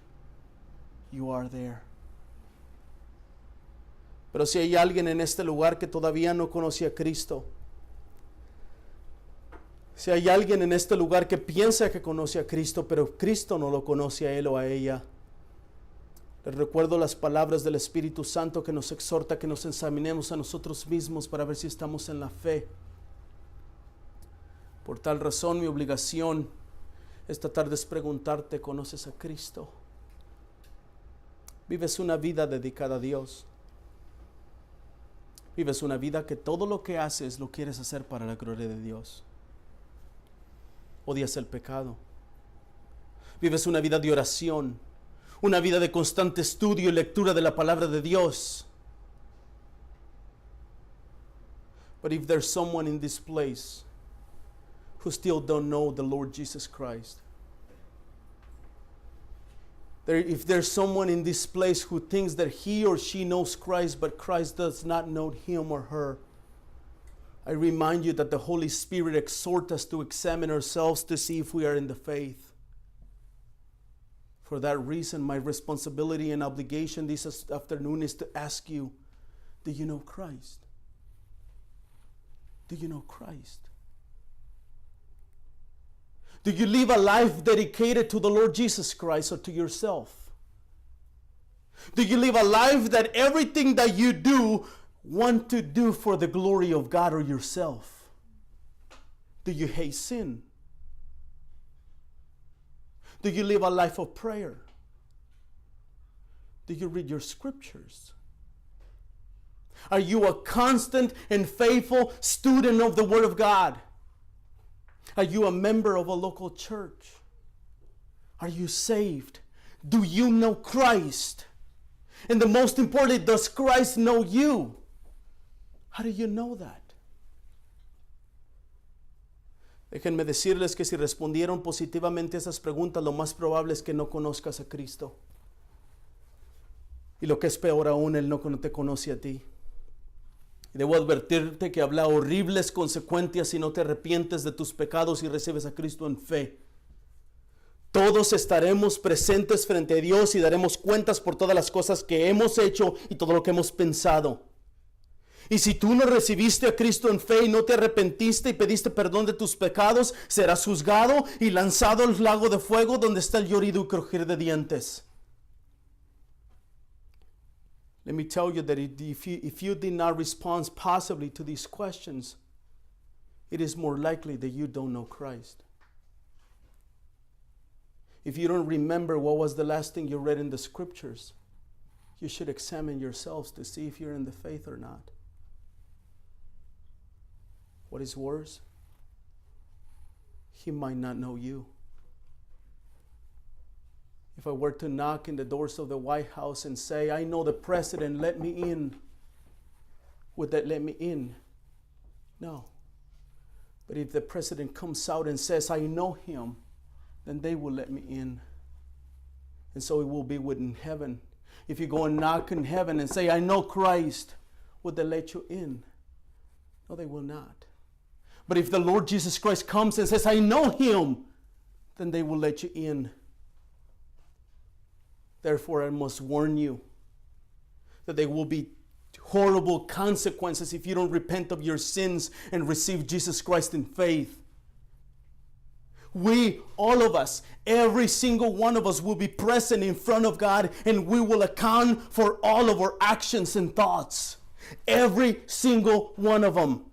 you are there. Pero si hay alguien en este lugar que todavía no conoce a Cristo, si hay alguien en este lugar que piensa que conoce a Cristo, pero Cristo no lo conoce a él o a ella, les recuerdo las palabras del Espíritu Santo que nos exhorta que nos examinemos a nosotros mismos para ver si estamos en la fe. Por tal razón, mi obligación esta tarde es preguntarte, ¿conoces a Cristo? ¿Vives una vida dedicada a Dios? ¿Vives una vida que todo lo que haces lo quieres hacer para la gloria de Dios? ¿Odias el pecado? ¿Vives una vida de oración? ¿Una vida de constante estudio y lectura de la palabra de Dios? But if there's someone in this place who still don't know the Lord Jesus Christ, if there's someone in this place who thinks that he or she knows Christ, but Christ does not know him or her, I remind you that the Holy Spirit exhorts us to examine ourselves to see if we are in the faith. For that reason, my responsibility and obligation this afternoon is to ask you, do you know Christ? Do you know Christ? Do you live a life dedicated to the Lord Jesus Christ or to yourself? Do you live a life that everything that you do want to do for the glory of God or yourself? Do you hate sin? Do you live a life of prayer? Do you read your scriptures? Are you a constant and faithful student of the Word of God? Are you a member of a local church? Are you saved? Do you know Christ? And the most importantly, does Christ know you? How do you know that? Déjenme decirles que si respondieron positivamente a esas preguntas, lo más probable es que no conozcas a Cristo. Y lo que es peor aún, Él no te conoce a ti. Y debo advertirte que habrá horribles consecuencias si no te arrepientes de tus pecados y recibes a Cristo en fe. Todos estaremos presentes frente a Dios y daremos cuentas por todas las cosas que hemos hecho y todo lo que hemos pensado. Y si tú no recibiste a Cristo en fe y no te arrepentiste y pediste perdón de tus pecados, serás juzgado y lanzado al lago de fuego donde está el llorido y crujir de dientes. Let me tell you that if you did not respond positively to these questions, it is more likely that you don't know Christ. If you don't remember what was the last thing you read in the scriptures, you should examine yourselves to see if you're in the faith or not. What is worse? He might not know you. If I were to knock in the doors of the White House and say, I know the president, let me in, would that let me in? No. But if the president comes out and says, I know him, then they will let me in. And so it will be within heaven. If you go and knock in heaven and say, I know Christ, would they let you in? No, they will not. But if the Lord Jesus Christ comes and says, I know him, then they will let you in. Therefore, I must warn you that there will be horrible consequences if you don't repent of your sins and receive Jesus Christ in faith. We, all of us, every single one of us will be present in front of God, and we will account for all of our actions and thoughts. Every single one of them.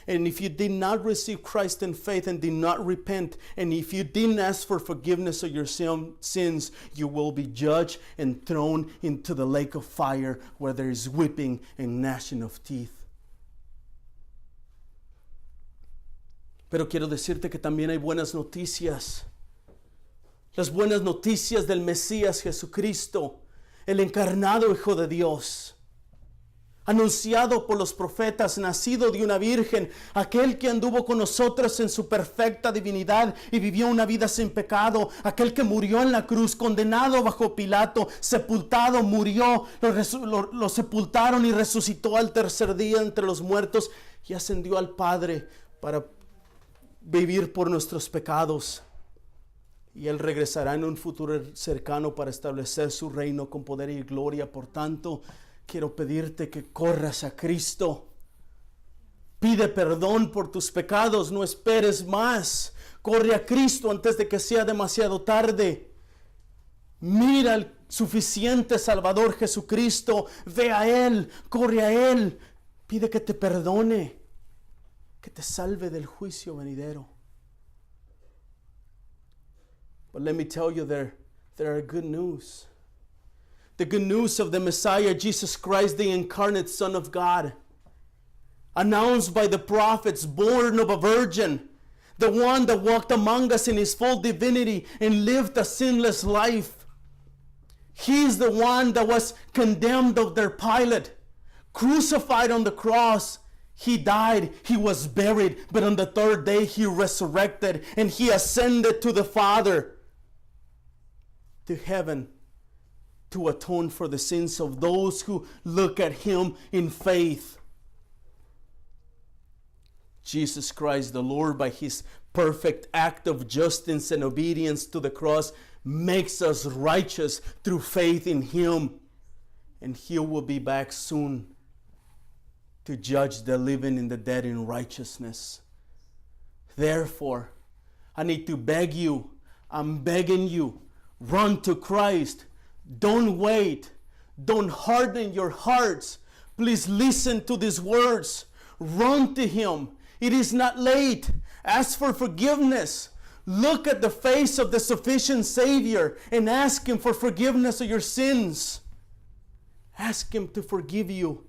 And if you did not receive Christ in faith and did not repent, and if you didn't ask for forgiveness of your sins, you will be judged and thrown into the lake of fire where there is weeping and gnashing of teeth. Pero quiero decirte que también hay buenas noticias. Las buenas noticias del Mesías Jesucristo, el encarnado Hijo de Dios. Anunciado por los profetas, nacido de una virgen, aquel que anduvo con nosotros en su perfecta divinidad y vivió una vida sin pecado, aquel que murió en la cruz, condenado bajo Pilato, sepultado, murió, lo sepultaron y resucitó al tercer día entre los muertos y ascendió al Padre para vivir por nuestros pecados. Y Él regresará en un futuro cercano para establecer su reino con poder y gloria. Por tanto, quiero pedirte que corras a Cristo. Pide perdón por tus pecados, no esperes más. Corre a Cristo antes de que sea demasiado tarde. Mira al suficiente Salvador Jesucristo, ve a Él, corre a Él. Pide que te perdone, que te salve del juicio venidero. But let me tell you, there are good news. The good news of the Messiah, Jesus Christ, the incarnate Son of God, announced by the prophets, born of a virgin, the one that walked among us in his full divinity and lived a sinless life. He is the one that was condemned of their Pilate, crucified on the cross. He died, he was buried, but on the third day he resurrected and he ascended to the Father, to heaven, to atone for the sins of those who look at him in faith. Jesus Christ the Lord, by his perfect act of justice and obedience to the cross, makes us righteous through faith in him. And he will be back soon to judge the living and the dead in righteousness. Therefore, I need to beg you. I'm begging you. Run to Christ. Don't wait. Don't harden your hearts. Please listen to these words. Run to Him. It is not late. Ask for forgiveness. Look at the face of the sufficient Savior and ask Him for forgiveness of your sins. Ask Him to forgive you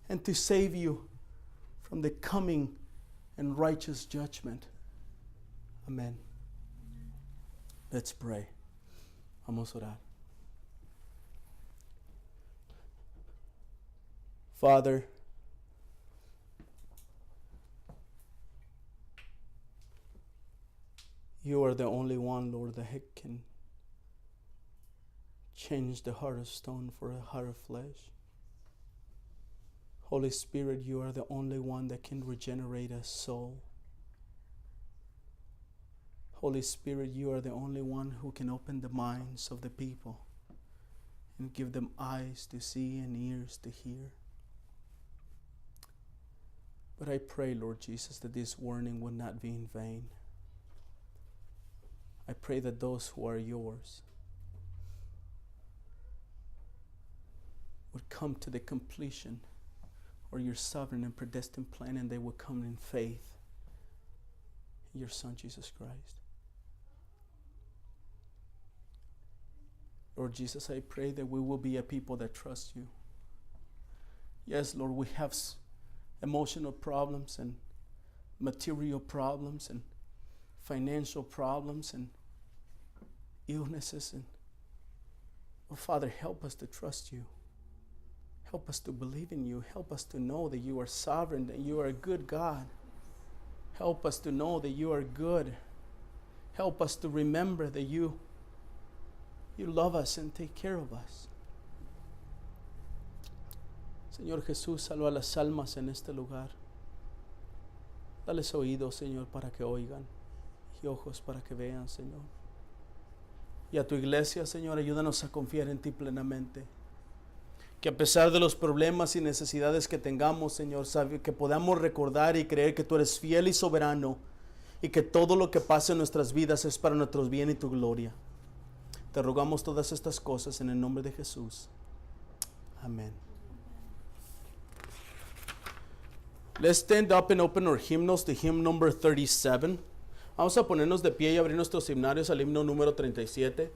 and to save you from the coming and righteous judgment. Amen. Let's pray. Vamos a orar. Father, You are the only one, Lord, that can change the heart of stone for a heart of flesh. Holy Spirit, You are the only one that can regenerate a soul. Holy Spirit, You are the only one who can open the minds of the people and give them eyes to see and ears to hear. But I pray, Lord Jesus, that this warning would not be in vain. I pray that those who are Yours would come to the completion or Your sovereign and predestined plan, and they would come in faith in Your Son, Jesus Christ. Lord Jesus, I pray that we will be a people that trust You. Yes, Lord, we have emotional problems and material problems and financial problems and illnesses. Oh, Father, help us to trust You. Help us to believe in You. Help us to know that You are sovereign, that You are a good God. Help us to know that You are good. Help us to remember that You love us and take care of us. Señor Jesús, salva las almas en este lugar. Dales oídos, Señor, para que oigan, y ojos para que vean, Señor. Y a Tu iglesia, Señor, ayúdanos a confiar en Ti plenamente. Que a pesar de los problemas y necesidades que tengamos, Señor, que podamos recordar y creer que Tú eres fiel y soberano, y que todo lo que pasa en nuestras vidas es para nuestro bien y Tu gloria. Te rogamos todas estas cosas en el nombre de Jesús. Amén. Let's stand up and open our hymnals to hymn number 37. Vamos a ponernos de pie y abrir nuestros himnarios al himno número 37.